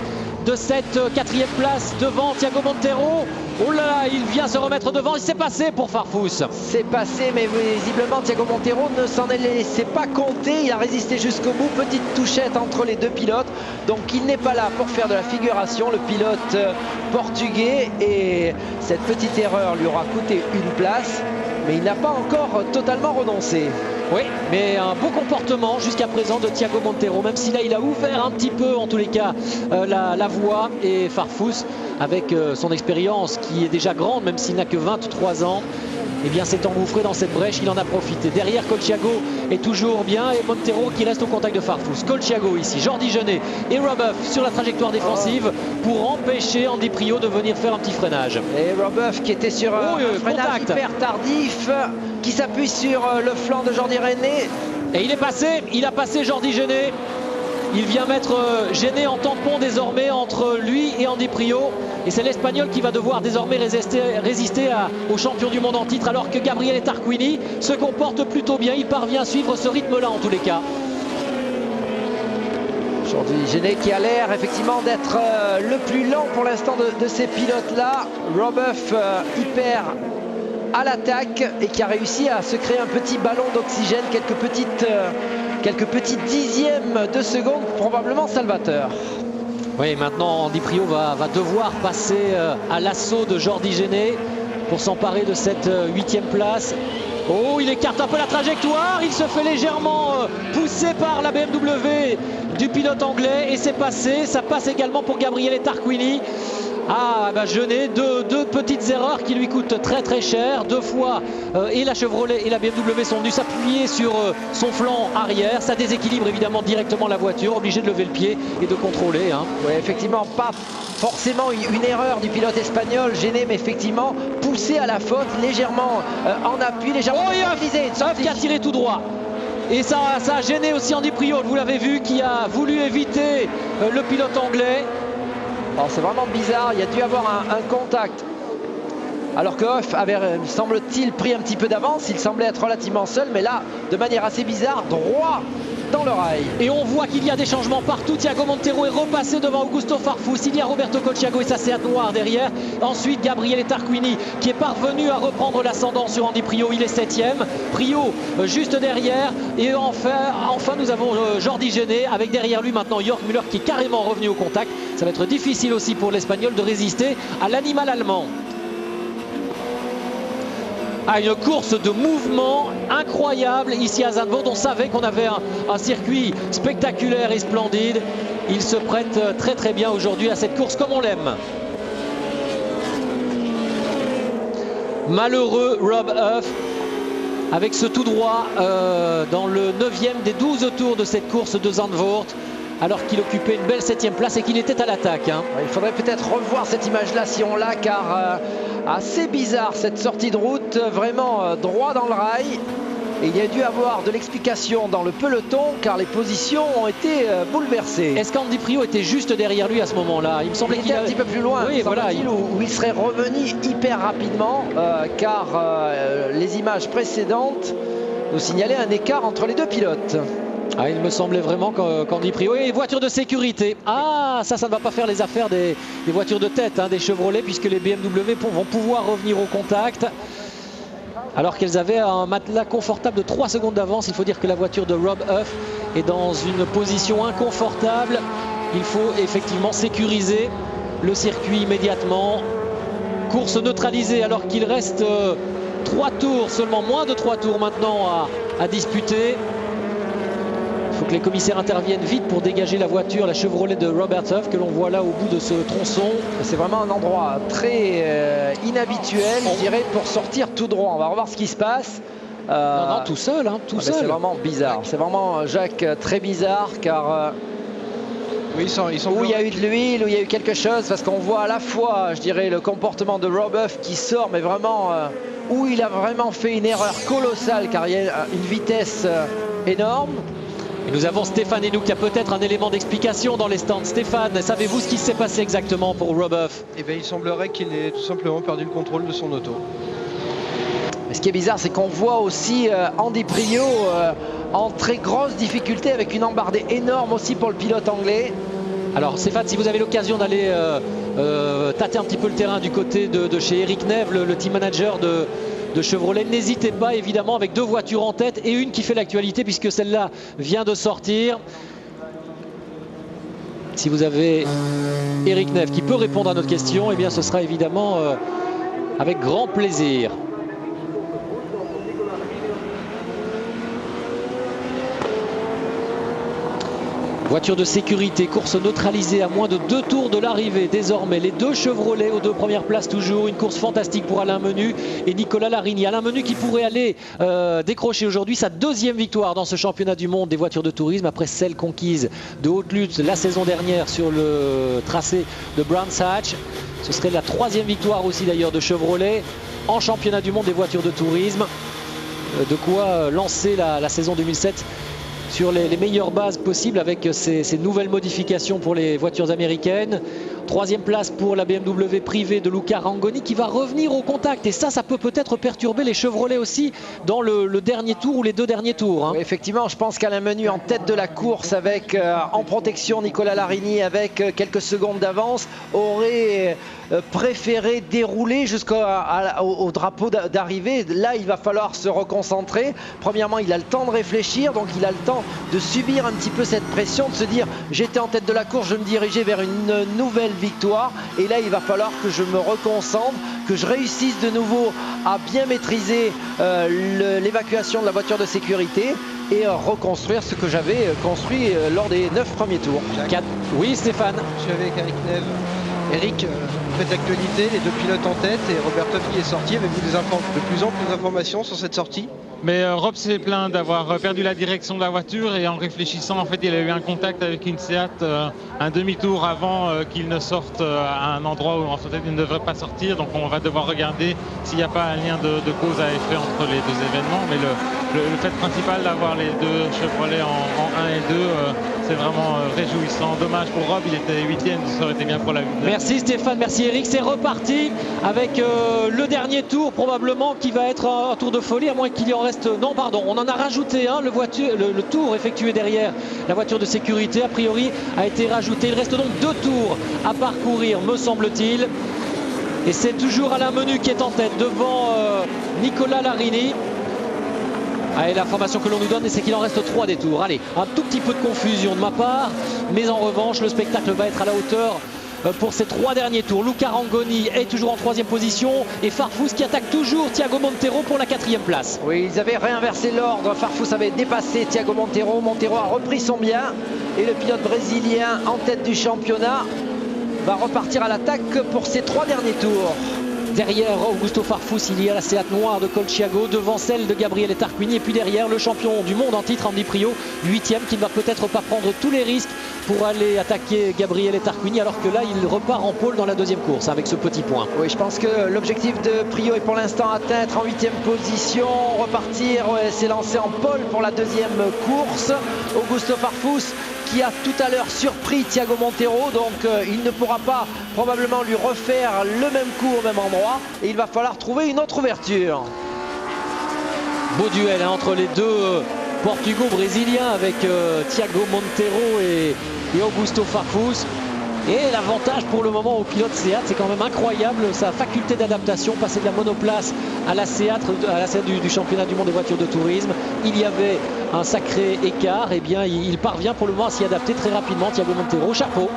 de cette 4e place devant Thiago Montero. Oh là là, il vient se remettre devant, il s'est passé pour Farfus. C'est passé, mais visiblement Thiago Montero ne s'en est laissé pas compter. Il a résisté jusqu'au bout, petite touchette entre les deux pilotes. Donc il n'est pas là pour faire de la figuration, le pilote portugais. Et cette petite erreur lui aura coûté une place, mais il n'a pas encore totalement renoncé. Oui, mais un beau comportement jusqu'à présent de Thiago Montero, même si là il a ouvert un petit peu en tous les cas la voie, et Farfus avec son expérience qui est déjà grande même s'il n'a que 23 ans, eh bien s'est engouffré dans cette brèche, il en a profité. Derrière Colciago est toujours bien et Montero qui reste au contact de Farfus. Colciago ici, Jordi Genet et Robuff sur la trajectoire défensive pour empêcher Andy Priault de venir faire un petit freinage. Et Robuff qui était sur un freinage hyper tardif, qui s'appuie sur le flanc de Jordi Genet. Et il a passé Jordi Genet. Il vient mettre Genet en tampon désormais entre lui et Andy Priault. Et c'est l'Espagnol qui va devoir désormais résister au champion du monde en titre, alors que Gabriele Tarquini se comporte plutôt bien. Il parvient à suivre ce rythme-là en tous les cas. Jordi Genet qui a l'air effectivement d'être le plus lent pour l'instant de ces pilotes-là. Robuff hyper à l'attaque et qui a réussi à se créer un petit ballon d'oxygène, quelques petits dixièmes de seconde, probablement salvateur. Oui, maintenant Andy Priault va devoir passer à l'assaut de Jordi Genet pour s'emparer de cette 8e place. Oh, il écarte un peu la trajectoire, il se fait légèrement pousser par la BMW du pilote anglais et c'est passé. Ça passe également pour Gabriele Tarquini. Ah, bah Genet, deux petites erreurs qui lui coûtent très très cher. 2 fois et la Chevrolet et la BMW sont venus s'appuyer sur son flanc arrière. Ça déséquilibre évidemment directement la voiture, obligé de lever le pied et de contrôler. Oui, effectivement, pas forcément une erreur du pilote espagnol, Genet, mais effectivement poussé à la faute, légèrement en appui, légèrement utilisé. Sauf qui a tiré tout droit. Et ça a gêné aussi Andy Priault, vous l'avez vu, qui a voulu éviter le pilote anglais. Alors c'est vraiment bizarre, il y a dû avoir un contact. Alors que Hoff avait, semble-t-il, pris un petit peu d'avance, il semblait être relativement seul, mais là, de manière assez bizarre, droit dans le rail. Et on voit qu'il y a des changements partout. Thiago Montero est repassé devant Augusto Farfus. Il y a Roberto Colciago et sa Seat noire derrière. Ensuite, Gabriele Tarquini qui est parvenu à reprendre l'ascendant sur Andy Priault. Il est 7e. Priault juste derrière. Et enfin nous avons Jordi Genet avec derrière lui maintenant Jörg Müller qui est carrément revenu au contact. Ça va être difficile aussi pour l'Espagnol de résister à l'animal allemand. À une course de mouvement incroyable ici à Zandvoort. On savait qu'on avait un circuit spectaculaire et splendide. Il se prête très très bien aujourd'hui à cette course comme on l'aime. Malheureux Rob Huff avec ce tout droit dans le 9e des 12 tours de cette course de Zandvoort, alors qu'il occupait une belle 7e place et qu'il était à l'attaque. Il faudrait peut-être revoir cette image-là si on l'a, car assez bizarre cette sortie de route, vraiment droit dans le rail. Et il y a dû avoir de l'explication dans le peloton, car les positions ont été bouleversées. Est-ce qu'Andy Priault était juste derrière lui à ce moment-là? Il me semblait qu'il était un petit peu plus loin, oui, voilà, où il serait revenu hyper rapidement, car les images précédentes nous signalaient un écart entre les deux pilotes. Ah, il me semblait vraiment qu'Andy Priault. Et voiture de sécurité. Ah, ça ne va pas faire les affaires des voitures de tête, des Chevrolet, puisque les BMW vont pouvoir revenir au contact. Alors qu'elles avaient un matelas confortable de 3 secondes d'avance. Il faut dire que la voiture de Rob Huff est dans une position inconfortable. Il faut effectivement sécuriser le circuit immédiatement. Course neutralisée alors qu'il reste 3 tours, seulement moins de 3 tours maintenant à disputer. Il faut que les commissaires interviennent vite pour dégager la voiture, la Chevrolet de Robert Huff que l'on voit là au bout de ce tronçon. C'est vraiment un endroit très inhabituel, je dirais, pour sortir tout droit. On va revoir ce qui se passe. Non, tout seul, hein, tout seul. C'est vraiment bizarre. C'est vraiment, Jacques, très bizarre car Oui, où il y a eu de l'huile, où il y a eu quelque chose, parce qu'on voit à la fois, je dirais, le comportement de Rob Huff qui sort, mais vraiment où il a vraiment fait une erreur colossale car il y a une vitesse énorme. Et nous avons Stéphane Henoux qui a peut-être un élément d'explication dans les stands. Stéphane, savez-vous ce qui s'est passé exactement pour Rob Huff? Eh bien, il semblerait qu'il ait tout simplement perdu le contrôle de son auto. Mais ce qui est bizarre, c'est qu'on voit aussi Andy Priault en très grosse difficulté avec une embardée énorme aussi pour le pilote anglais. Alors Stéphane, si vous avez l'occasion d'aller tâter un petit peu le terrain du côté de chez Eric Neve, le team manager de Chevrolet, n'hésitez pas évidemment avec deux voitures en tête et une qui fait l'actualité puisque celle-là vient de sortir. Si vous avez Eric Neve qui peut répondre à notre question, eh bien ce sera évidemment avec grand plaisir. Voiture de sécurité, course neutralisée à moins de 2 tours de l'arrivée. Désormais, les deux Chevrolet aux 2 premières places toujours. Une course fantastique pour Alain Menu et Nicolas Larini. Alain Menu qui pourrait aller décrocher aujourd'hui sa 2e victoire dans ce championnat du monde des voitures de tourisme après celle conquise de haute lutte la saison dernière sur le tracé de Brands Hatch. Ce serait la 3e victoire aussi d'ailleurs de Chevrolet en championnat du monde des voitures de tourisme. De quoi lancer la saison 2007 sur les meilleures bases possibles avec ces nouvelles modifications pour les voitures américaines. 3e place pour la BMW privée de Luca Rangoni qui va revenir au contact. Et ça peut-être perturber les Chevrolet aussi dans le dernier tour ou les 2 derniers tours. Hein. Oui, effectivement, je pense qu'Alain Menu en tête de la course avec en protection Nicolas Larini avec quelques secondes d'avance aurait préféré dérouler jusqu'au drapeau d'arrivée. Là, il va falloir se reconcentrer. Premièrement, il a le temps de réfléchir, donc il a le temps de subir un petit peu cette pression, de se dire j'étais en tête de la course, je me dirigeais vers une nouvelle victoire et là il va falloir que je me reconcentre, que je réussisse de nouveau à bien maîtriser l'évacuation de la voiture de sécurité et reconstruire ce que j'avais construit lors des 9 premiers tours. Oui Stéphane. Je suis avec Eric Neve. Eric, faites l'actualité, les 2 pilotes en tête et Robert Huff qui est sorti. Avez-vous de plus en plus d'informations sur cette sortie? Mais Rob s'est plaint d'avoir perdu la direction de la voiture et en réfléchissant, en fait, il a eu un contact avec une Seat un demi-tour avant qu'il ne sorte à un endroit où en fait il ne devrait pas sortir. Donc on va devoir regarder s'il n'y a pas un lien de cause à effet entre les 2 événements. Mais le fait principal d'avoir les 2 Chevrolet en 1 et 2, c'est vraiment réjouissant. Dommage pour Rob, il était 8e, ça aurait été bien pour la victoire. Merci Stéphane, merci Eric. C'est reparti avec le dernier tour probablement qui va être un tour de folie à moins qu'il y en reste. Non pardon, on en a rajouté un, le tour effectué derrière la voiture de sécurité a priori a été rajouté. Il reste donc 2 tours à parcourir me semble-t-il. Et c'est toujours Alain Menu qui est en tête devant Nicolas Larini. Et l'information que l'on nous donne, c'est qu'il en reste 3 des tours. Allez, un tout petit peu de confusion de ma part, mais en revanche, le spectacle va être à la hauteur pour ces 3 derniers tours. Luca Rangoni est toujours en 3e position et Farfus qui attaque toujours Thiago Montero pour la 4e place. Oui, ils avaient réinversé l'ordre. Farfus avait dépassé Thiago Montero. Montero a repris son bien et le pilote brésilien en tête du championnat va repartir à l'attaque pour ces 3 derniers tours. Derrière Augusto Farfus, il y a la Seat noire de Colchiago, devant celle de Gabriele Tarquini, et puis derrière le champion du monde en titre, Andy Priault, 8e, qui ne va peut-être pas prendre tous les risques pour aller attaquer Gabriele Tarquini, alors que là, il repart en pôle dans la 2e course avec ce petit point. Oui, je pense que l'objectif de Priault est pour l'instant atteint, être en 8e position, repartir, s'élancer en pôle pour la 2e course. Augusto Farfus qui a tout à l'heure surpris Thiago Montero, donc il ne pourra pas probablement lui refaire le même coup au même endroit et il va falloir trouver une autre ouverture. Beau duel hein, entre les 2 Portugo-brésiliens avec Thiago Montero et Augusto Farfus. Et l'avantage pour le moment au pilote Seat, c'est quand même incroyable sa faculté d'adaptation, passer de la monoplace à la Seat du championnat du monde des voitures de tourisme. Il y avait un sacré écart, et bien il parvient pour le moment à s'y adapter très rapidement. Thiago Montero, chapeau.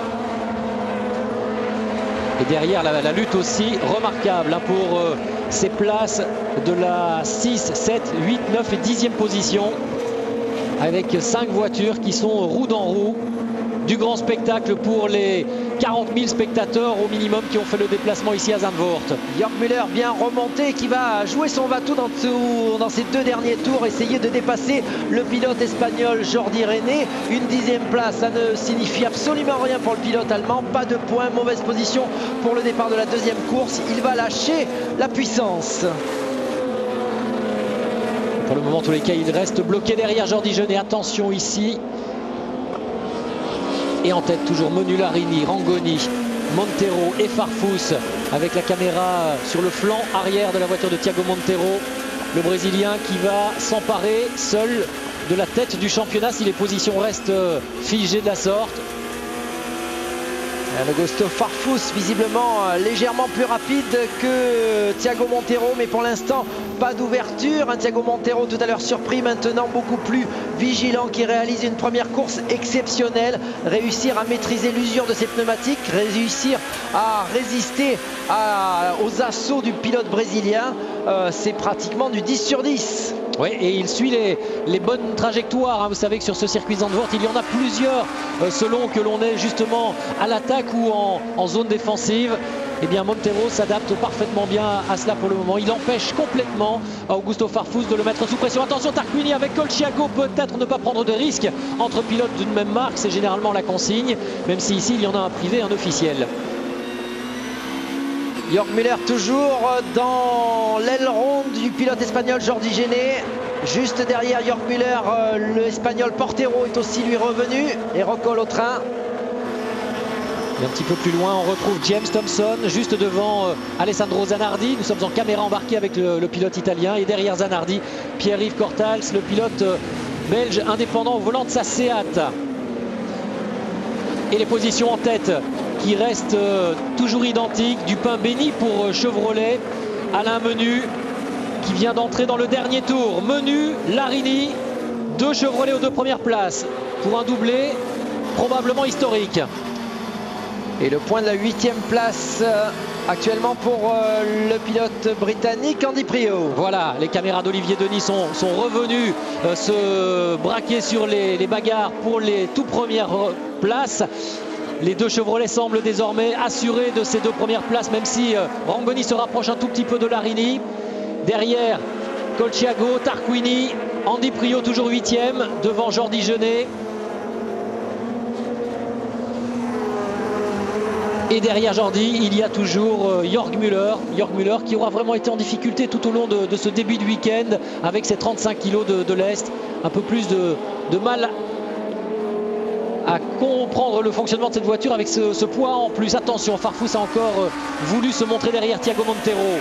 Et derrière la lutte aussi remarquable hein, pour ces places de la 6, 7, 8, 9 et 10e position. avec 5 voitures qui sont roue dans roue. Du grand spectacle pour les 40 000 spectateurs au minimum qui ont fait le déplacement ici à Zandvoort. Jörg Müller bien remonté qui va jouer son va-tout dans ces 2 derniers tours, essayer de dépasser le pilote espagnol Jordi René. Une 10e place, ça ne signifie absolument rien pour le pilote allemand. Pas de points, mauvaise position pour le départ de la 2e course. Il va lâcher la puissance. Pour le moment, en tous les cas, il reste bloqué derrière Jordi Genet. Attention ici. Et en tête, toujours Menu Larini, Rangoni, Montero et Farfus avec la caméra sur le flanc arrière de la voiture de Thiago Montero. Le Brésilien qui va s'emparer seul de la tête du championnat si les positions restent figées de la sorte. Augusto Farfus visiblement légèrement plus rapide que Thiago Montero, mais pour l'instant pas d'ouverture. Thiago Montero tout à l'heure surpris, maintenant beaucoup plus vigilant, qui réalise une première course exceptionnelle. Réussir à maîtriser l'usure de ses pneumatiques, réussir à résister aux assauts du pilote brésilien, c'est pratiquement du 10 sur 10. Oui, et il suit les bonnes trajectoires. Vous savez que sur ce circuit Zandvoort, il y en a plusieurs selon que l'on est justement à l'attaque ou en zone défensive. Eh bien, Montero s'adapte parfaitement bien à cela pour le moment. Il empêche complètement Augusto Farfus de le mettre sous pression. Attention, Tarquini avec Colchiago, peut-être ne pas prendre de risques entre pilotes d'une même marque. C'est généralement la consigne, même si ici, il y en a un privé, un officiel. Jörg Müller toujours dans l'aileron du pilote espagnol Jordi Genet. Juste derrière Jörg Müller, l'espagnol Portero est aussi lui revenu. Et Rocco Lotrin. Et un petit peu plus loin, on retrouve James Thompson, juste devant Alessandro Zanardi. Nous sommes en caméra embarquée avec le pilote italien. Et derrière Zanardi, Pierre-Yves Cortals, le pilote belge indépendant au volant de sa Seat. Et les positions en tête qui restent toujours identiques. Du pain béni pour Chevrolet. Alain Menu qui vient d'entrer dans le dernier tour. Menu, Larini, 2 Chevrolet aux 2 premières places pour un doublé probablement historique. Et le point de la 8e place actuellement pour le pilote britannique Andy Priaulx. Voilà, les caméras d'Olivier Denis sont revenues se braquer sur les bagarres pour les tout premières places. Les 2 Chevrolet semblent désormais assurés de ces 2 premières places, même si Rangoni se rapproche un tout petit peu de Larini. Derrière, Colchiago, Tarquini, Andy Priaulx toujours 8e, devant Jordi Genet. Et derrière Jordi, il y a toujours Jörg Müller. Jörg Müller qui aura vraiment été en difficulté tout au long de ce début de week-end avec ses 35 kg de lest. Un peu plus de mal à comprendre le fonctionnement de cette voiture avec ce poids en plus. Attention, Farfus a encore voulu se montrer derrière Thiago Montero.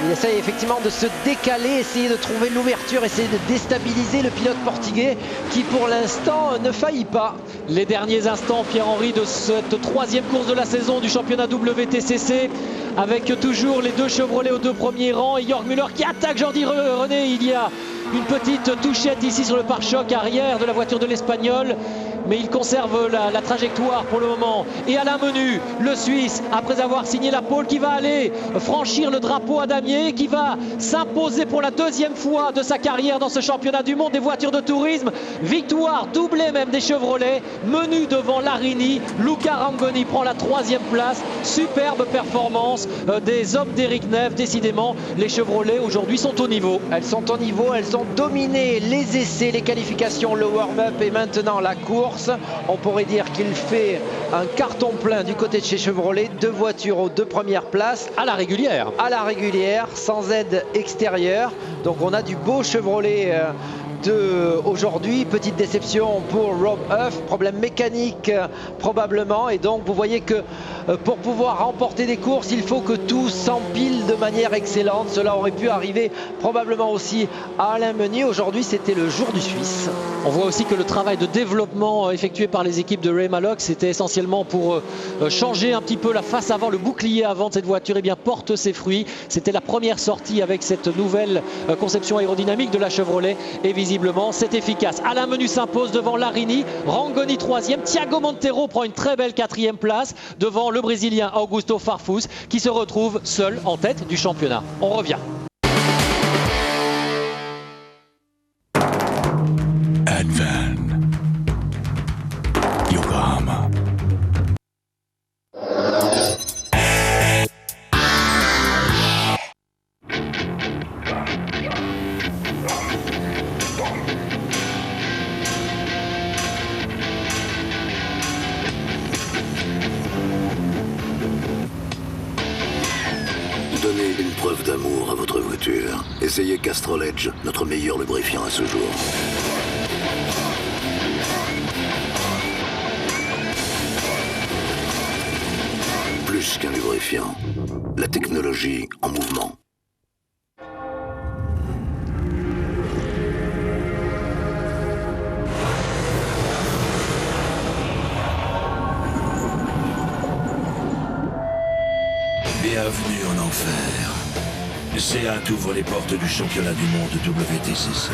Il essaye effectivement de se décaler, essayer de trouver l'ouverture, essayer de déstabiliser le pilote portugais qui pour l'instant ne faillit pas. Les derniers instants, Pierre-Henri, de cette 3e course de la saison du championnat WTCC, avec toujours les 2 Chevrolet aux 2 premiers rangs et Jörg Müller qui attaque Jordi René. Il y a une petite touchette ici sur le pare-choc arrière de la voiture de l'Espagnol. Mais il conserve la trajectoire pour le moment. Et Alain Menu, le Suisse, après avoir signé la pole, qui va aller franchir le drapeau à damier, qui va s'imposer pour la 2e fois de sa carrière dans ce championnat du monde des voitures de tourisme. Victoire doublée même des Chevrolet. Menu devant Larini. Luca Rangoni prend la 3e place. Superbe performance des hommes d'Éric Neve. Décidément, les Chevrolet aujourd'hui sont au niveau. Elles sont au niveau, elles ont dominé les essais, les qualifications, le warm-up et maintenant la course. On pourrait dire qu'il fait un carton plein du côté de chez Chevrolet. 2 voitures aux 2 premières places. À la régulière. À la régulière, sans aide extérieure. Donc on a du beau Chevrolet aujourd'hui. Petite déception pour Rob Huff, problème mécanique probablement. Et donc vous voyez que pour pouvoir remporter des courses, il faut que tout s'empile de manière excellente. Cela aurait pu arriver probablement aussi à Alain Meunier. Aujourd'hui, c'était le jour du Suisse. On voit aussi que le travail de développement effectué par les équipes de Ray Mallock, c'était essentiellement pour changer un petit peu la face avant, le bouclier avant de cette voiture, et bien porte ses fruits. C'était la première sortie avec cette nouvelle conception aérodynamique de la Chevrolet et visiblement c'est efficace. Alain Menu s'impose devant Larini, Rangoni 3e, Thiago Montero prend une très belle 4e place devant le Brésilien Augusto Farfus qui se retrouve seul en tête du championnat. On revient. Bad Van. Yokohama. Donnez une preuve d'amour à votre voiture. Essayez Castrol Edge, notre meilleur lubrifiant à ce jour. Plus qu'un lubrifiant, la technologie en mouvement. Bienvenue en enfer. Seat ouvre les portes du championnat du monde WTCC.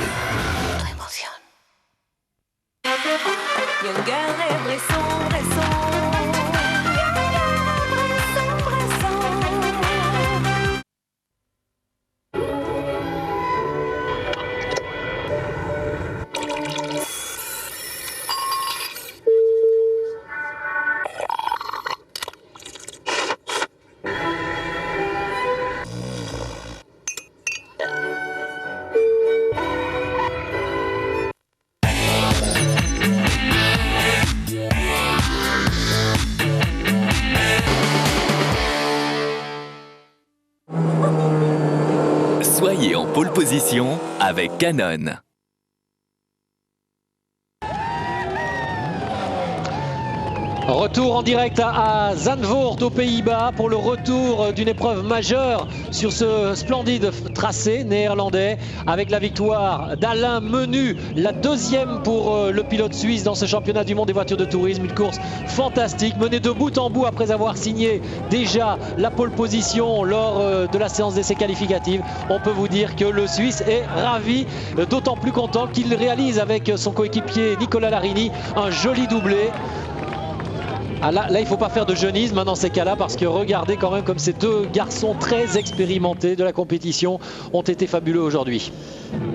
Soyez en pole position avec Canon. Retour en direct à Zandvoort aux Pays-Bas pour le retour d'une épreuve majeure sur ce splendide tracé néerlandais avec la victoire d'Alain Menu, la deuxième pour le pilote suisse dans ce championnat du monde des voitures de tourisme. Une course fantastique menée de bout en bout après avoir signé déjà la pole position lors de la séance d'essai qualificative. On peut vous dire que le Suisse est ravi, d'autant plus content qu'il réalise avec son coéquipier Nicolas Larini un joli doublé. Ah là, il ne faut pas faire de jeunisme dans ces cas-là parce que regardez quand même comme ces deux garçons très expérimentés de la compétition ont été fabuleux aujourd'hui.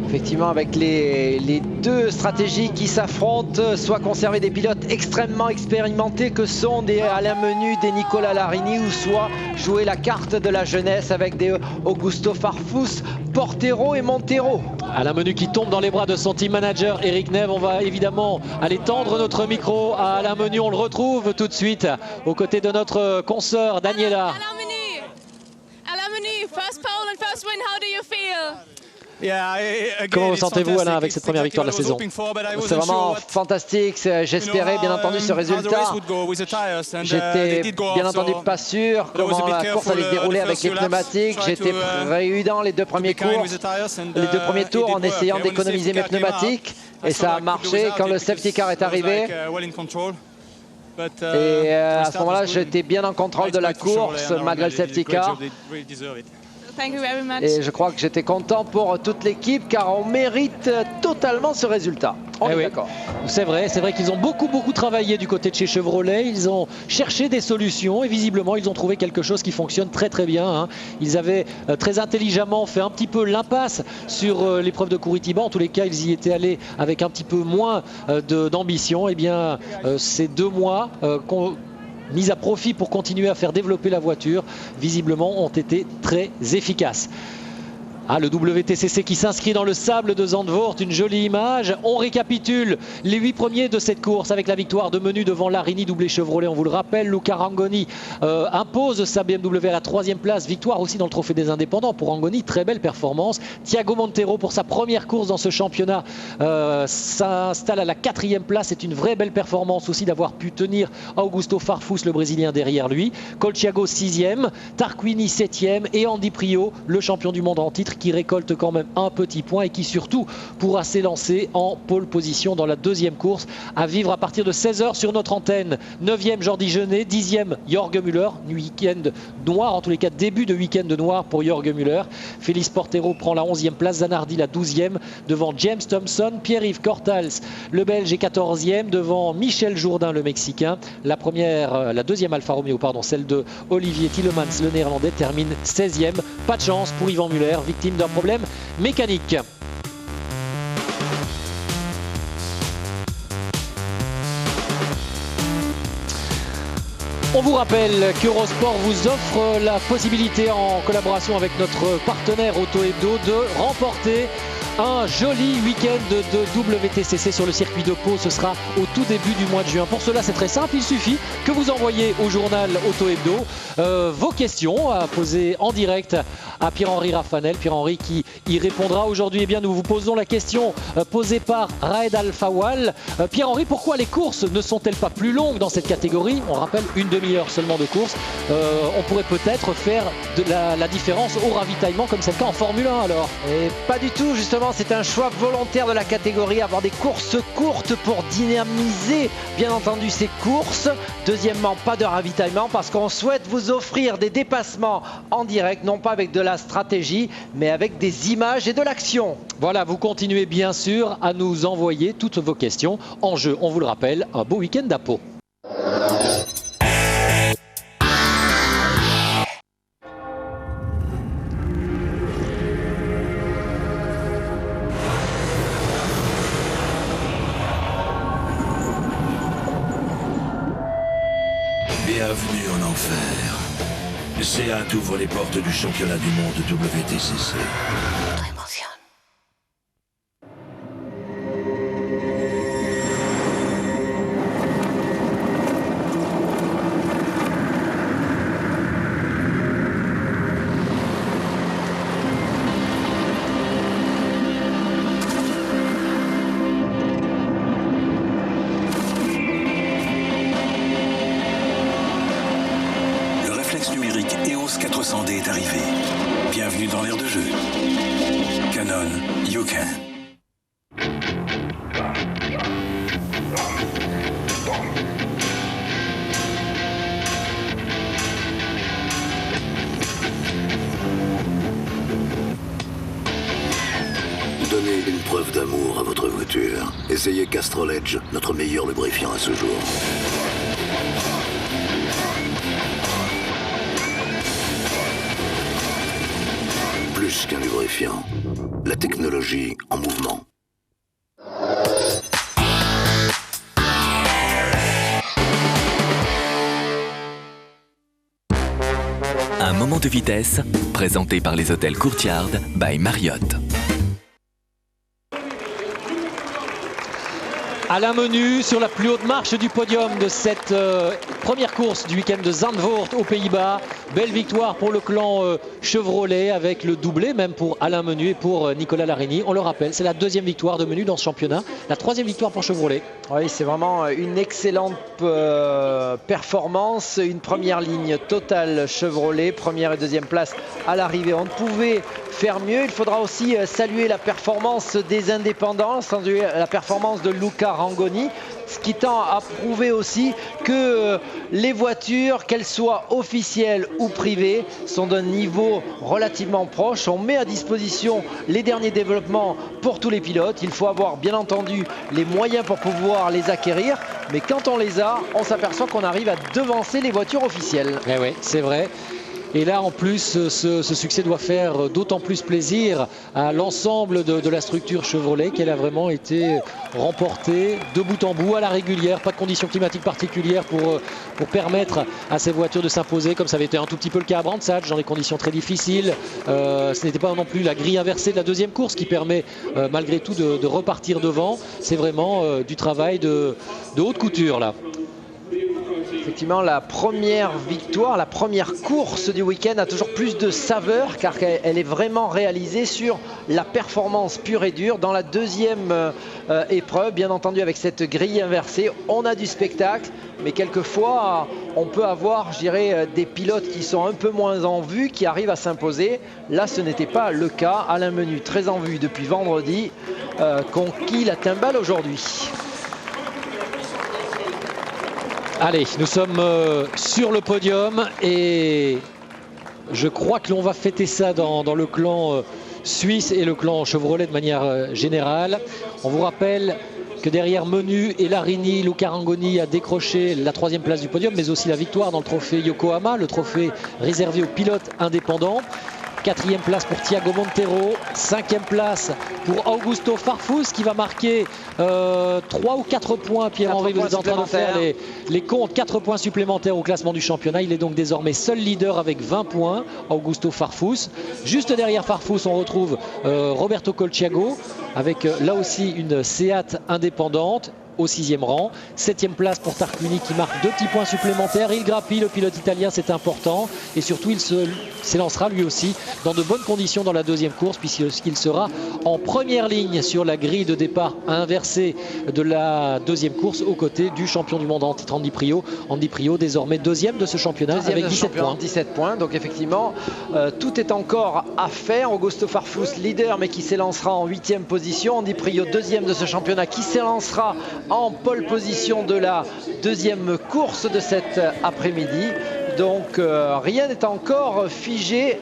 Effectivement, avec les deux stratégies qui s'affrontent, soit conserver des pilotes extrêmement expérimentés que sont des Alain Menu, des Nicolas Larini, ou soit jouer la carte de la jeunesse avec des Augusto Farfus, Portero et Montero. Alain Menu qui tombe dans les bras de son team manager Eric Neve. On va évidemment aller tendre notre micro à Alain Menu. On le retrouve tout de suite aux côtés de notre consoeur Daniela. Alain Menu, first pole and first win, how do you feel? Comment vous sentez-vous, Alain, avec cette première victoire de la saison? C'est vraiment fantastique. J'espérais bien entendu ce résultat. J'étais bien entendu pas sûr comment la course allait se dérouler avec les pneumatiques. J'étais prudent les deux premiers tours en essayant d'économiser mes pneumatiques. Et ça a marché quand le safety car est arrivé. Et à ce moment-là, j'étais bien en contrôle de la course malgré le safety car. Et je crois que j'étais content pour toute l'équipe car on mérite totalement ce résultat. On est d'accord. C'est vrai qu'ils ont beaucoup travaillé du côté de chez Chevrolet. Ils ont cherché des solutions et visiblement ils ont trouvé quelque chose qui fonctionne très bien. Ils avaient très intelligemment fait un petit peu l'impasse sur l'épreuve de Curitiba. En tous les cas, ils y étaient allés avec un petit peu moins d'ambition. Et bien, ces 2 mois mis à profit pour continuer à faire développer la voiture, visiblement ont été très efficaces. Ah, le WTCC qui s'inscrit dans le sable de Zandvoort, une jolie image. On récapitule les 8 premiers de cette course avec la victoire de Menu devant Larini, doublé Chevrolet. On vous le rappelle, Luca Rangoni impose sa BMW à la 3e place. Victoire aussi dans le trophée des indépendants pour Rangoni, très belle performance. Thiago Montero pour sa première course dans ce championnat s'installe à la 4e place. C'est une vraie belle performance aussi d'avoir pu tenir Augusto Farfus, le Brésilien, derrière lui. Colchiago 6e, Tarquini 7e et Andy Prio, le champion du monde en titre, qui récolte quand même un petit point et qui surtout pourra s'élancer en pole position dans la 2e course à vivre à partir de 16h sur notre antenne. 9e Jordi Jeunet, 10e Jorge Müller, week-end noir, en tous les cas début de week-end noir pour Jorge Müller. Félix Portero prend la 11e place, Zanardi la 12e devant James Thompson, Pierre-Yves Cortals le Belge est 14e devant Michel Jourdain le Mexicain. La 2e Alfa Romeo, celle de Olivier Tillemans le Néerlandais termine 16e. Pas de chance pour Yvan Muller, victime d'un problème mécanique. On vous rappelle qu'Eurosport vous offre la possibilité, en collaboration avec notre partenaire Auto Hebdo, de remporter un joli week-end de WTCC sur le circuit de Pau. Ce sera au tout début du mois de juin. Pour cela, c'est très simple. Il suffit que vous envoyiez au journal Auto Hebdo vos questions à poser en direct à Pierre-Henri Raffanel. Pierre-Henri qui y répondra aujourd'hui. Eh bien, nous vous posons la question posée par Raed Al-Fawal. Pierre-Henri, pourquoi les courses ne sont-elles pas plus longues dans cette catégorie? On rappelle une demi-heure seulement de course. On pourrait peut-être faire de la différence au ravitaillement, comme c'est le cas en Formule 1 alors. Et pas du tout, justement. C'est un choix volontaire de la catégorie, avoir des courses courtes pour dynamiser bien entendu ces courses. Deuxièmement, pas de ravitaillement parce qu'on souhaite vous offrir des dépassements en direct, non pas avec de la stratégie, mais avec des images et de l'action. Voilà, vous continuez bien sûr à nous envoyer toutes vos questions. En jeu, on vous le rappelle, un beau week-end à Pau. Bienvenue en enfer. CA ouvre les portes du championnat du monde WTCC. Numérique EOS 400D est arrivé. Bienvenue dans l'ère de jeu. Canon, you can. Donnez une preuve d'amour à votre voiture. Essayez Castrol Edge, notre meilleur lubrifiant à ce jour. Plus qu'un lubrifiant, la technologie en mouvement. Un moment de vitesse, présenté par les hôtels Courtyard by Marriott. Alain Menu sur la plus haute marche du podium de cette première course du week-end de Zandvoort aux Pays-Bas. Belle victoire pour le clan Chevrolet avec le doublé même pour Alain Menu et pour Nicolas Larini. On le rappelle, c'est la deuxième victoire de Menu dans ce championnat, la troisième victoire pour Chevrolet. Oui, c'est vraiment une excellente performance. Une première ligne totale Chevrolet, première et deuxième place à l'arrivée. On ne pouvait faire mieux. Il faudra aussi saluer la performance des indépendants, saluer la performance de Luca Rangoni, ce qui tend à prouver aussi que les voitures, qu'elles soient officielles ou privées, sont d'un niveau relativement proche. On met à disposition les derniers développements pour tous les pilotes. Il faut avoir bien entendu les moyens pour pouvoir les acquérir, mais quand on les a, on s'aperçoit qu'on arrive à devancer les voitures officielles. Eh oui, c'est vrai. Et là, en plus, ce succès doit faire d'autant plus plaisir à l'ensemble de la structure Chevrolet, qu'elle a vraiment été remportée de bout en bout à la régulière. Pas de conditions climatiques particulières pour permettre à ces voitures de s'imposer, comme ça avait été un tout petit peu le cas à Brands Hatch, dans des conditions très difficiles. Ce n'était pas non plus la grille inversée de la deuxième course qui permet malgré tout de repartir devant. C'est vraiment du travail de haute couture là. Effectivement, la première victoire, la première course du week-end a toujours plus de saveur car elle est vraiment réalisée sur la performance pure et dure. Dans la deuxième épreuve, bien entendu avec cette grille inversée, on a du spectacle, mais quelquefois on peut avoir, je dirais, des pilotes qui sont un peu moins en vue, qui arrivent à s'imposer. Là, ce n'était pas le cas. Alain Menu, très en vue depuis vendredi, conquis la timbale aujourd'hui. Allez, nous sommes sur le podium et je crois que l'on va fêter ça dans le clan suisse et le clan Chevrolet de manière générale. On vous rappelle que derrière Menu et Larini, Luca Rangoni a décroché la troisième place du podium, mais aussi la victoire dans le trophée Yokohama, le trophée réservé aux pilotes indépendants. 4e place pour Thiago Montero. 5e place pour Augusto Farfus qui va marquer 3 ou 4 points. Pierre-Henri, vous êtes en train de faire les comptes. 4 points supplémentaires au classement du championnat. Il est donc désormais seul leader avec 20 points, Augusto Farfus. Juste derrière Farfus, on retrouve Roberto Colciago avec là aussi une Seat indépendante au 6e rang. 7e place pour Tarquini qui marque 2 petits points supplémentaires. Il grappille, le pilote italien, c'est important. Et surtout, il s'élancera lui aussi dans de bonnes conditions dans la 2e course, puisqu'il sera en première ligne sur la grille de départ inversée de la 2e course aux côtés du champion du monde en titre Andy Priaulx. Andy Priaulx désormais 2e de ce championnat avec 17 points. 17 points. Donc effectivement, tout est encore à faire. Augusto Farfus leader mais qui s'élancera en 8e position. Andy Priaulx 2e de ce championnat qui s'élancera en pole position de la 2e course de cet après-midi. Donc rien n'est encore figé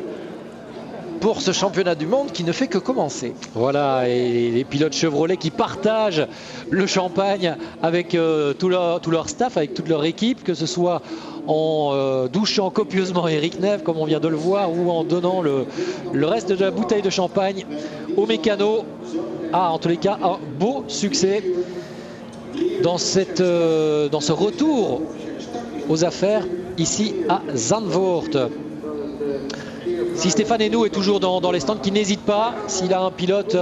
pour ce championnat du monde qui ne fait que commencer. Voilà, et les pilotes Chevrolet qui partagent le champagne avec tout leur staff, avec toute leur équipe, que ce soit en douchant copieusement Eric Neve comme on vient de le voir, ou en donnant le reste de la bouteille de champagne aux mécanos. En tous les cas, un beau succès dans ce retour aux affaires ici à Zandvoort. Si Stéphane Henoux est toujours dans les stands, qui n'hésite pas, s'il a un pilote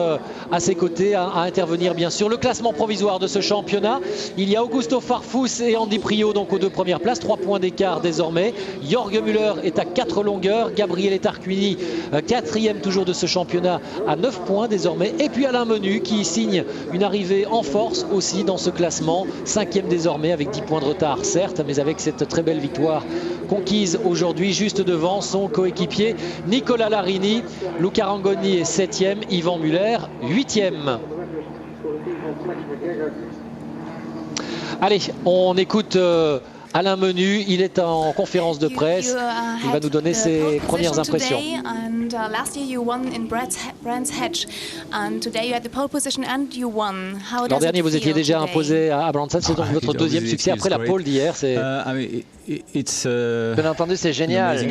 à ses côtés, à intervenir bien sûr. Le classement provisoire de ce championnat, il y a Augusto Farfus et Andy Priaulx donc aux 2 premières places, 3 points d'écart désormais. Jorge Müller est à 4 longueurs, Gabriele Tarquini 4e toujours de ce championnat à 9 points désormais. Et puis Alain Menu qui signe une arrivée en force aussi dans ce classement, 5e désormais avec 10 points de retard certes, mais avec cette très belle victoire conquise aujourd'hui juste devant son coéquipier Nicola Larini. Luca Rangoni est 7e, Yvan Muller 8e. Allez, on écoute Alain Menu, il est en conférence de presse, il va nous donner ses premières impressions. L'an dernier, vous étiez déjà imposé à Brands Hatch, c'est donc votre 2e succès après la pole d'hier. Bien entendu, c'est génial. C'est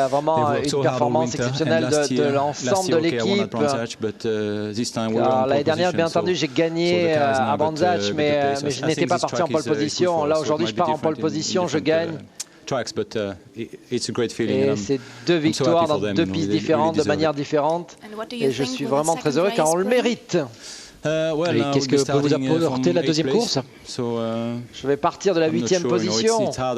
vraiment une performance exceptionnelle de l'ensemble de l'équipe. L'année dernière, bien entendu, j'ai gagné à Brands Hatch, mais je n'étais pas parti en pole position. Là, aujourd'hui, je pars en pole position, je gagne. Et c'est 2 victoires dans 2 pistes différentes, de manière différente. Et je suis vraiment très heureux car on le mérite. Qu'est-ce que peut vous apporter la 2e course? Je vais partir de la 8e position. Ça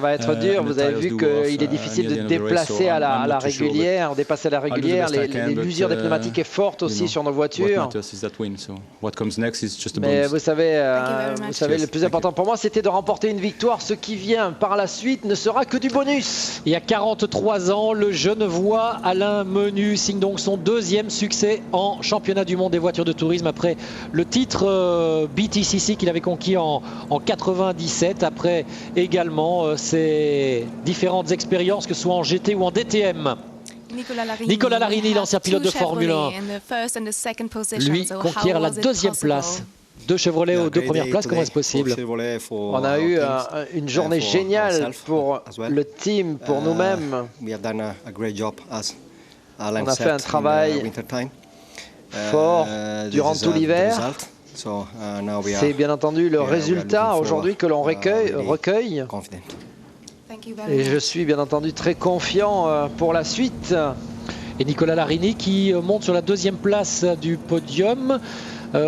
va être dur. Vous avez vu qu'il est difficile de déplacer à la régulière, dépasser à la régulière. L'usure des pneumatiques est forte aussi sur nos voitures. Mais vous savez, le plus important pour moi, c'était de remporter une victoire. Ce qui vient par la suite ne sera que du bonus. Il y a 43 ans, le Genevois Alain Menu signe donc son 2e succès en championnat du monde des voitures de tourisme après le titre BTCC qu'il avait conquis en 97, après également ses différentes expériences que ce soit en GT ou en DTM. Nicola Larini, l'ancien pilote de Formule 1, lui conquiert la 2e place. 2 Chevrolet aux 2 premières places, comment est-ce possible? On a eu une journée géniale pour le team, pour nous-mêmes. On a fait un travail fort durant tout l'hiver. C'est bien entendu le résultat aujourd'hui que l'on recueille. Et je suis bien entendu très confiant pour la suite. Et Nicola Larini qui monte sur la 2e place du podium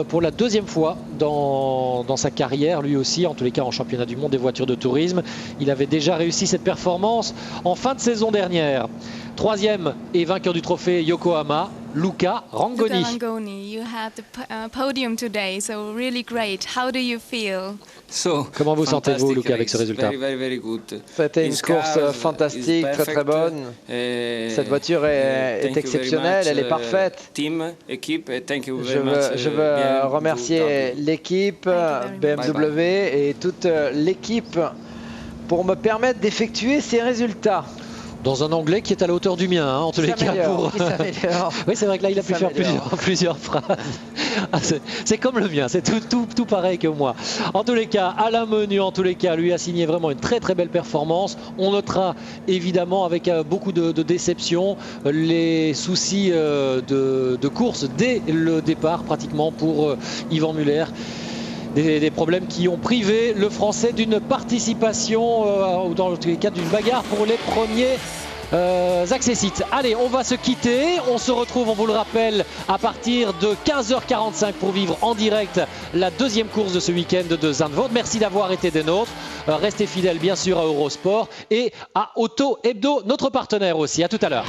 pour la 2e fois dans sa carrière, lui aussi, en tous les cas en championnat du monde des voitures de tourisme. Il avait déjà réussi cette performance en fin de saison dernière. 3e et vainqueur du trophée Yokohama, Luca Rangoni. Comment vous sentez-vous, Luca, avec ce résultat? C'était une course fantastique, très bonne. Cette voiture est exceptionnelle, elle est parfaite. Je veux remercier l'équipe BMW et toute l'équipe pour me permettre d'effectuer ces résultats. Dans un anglais qui est à la hauteur du mien, hein, en tous les cas. Oui, c'est vrai que là, il a pu faire plusieurs phrases. Ah, c'est comme le mien, c'est tout pareil que moi. En tous les cas, Alain Menu, en tous les cas, lui a signé vraiment une très belle performance. On notera évidemment avec beaucoup de déception les soucis de course dès le départ pratiquement pour Yvan Muller. Des problèmes qui ont privé le Français d'une participation ou dans le cas d'une bagarre pour les premiers accessites. Allez, on va se quitter. On se retrouve, on vous le rappelle, à partir de 15h45 pour vivre en direct la deuxième course de ce week-end de Zandvoort. Merci d'avoir été des nôtres. Restez fidèles bien sûr à Eurosport et à Auto Hebdo, notre partenaire aussi. À tout à l'heure.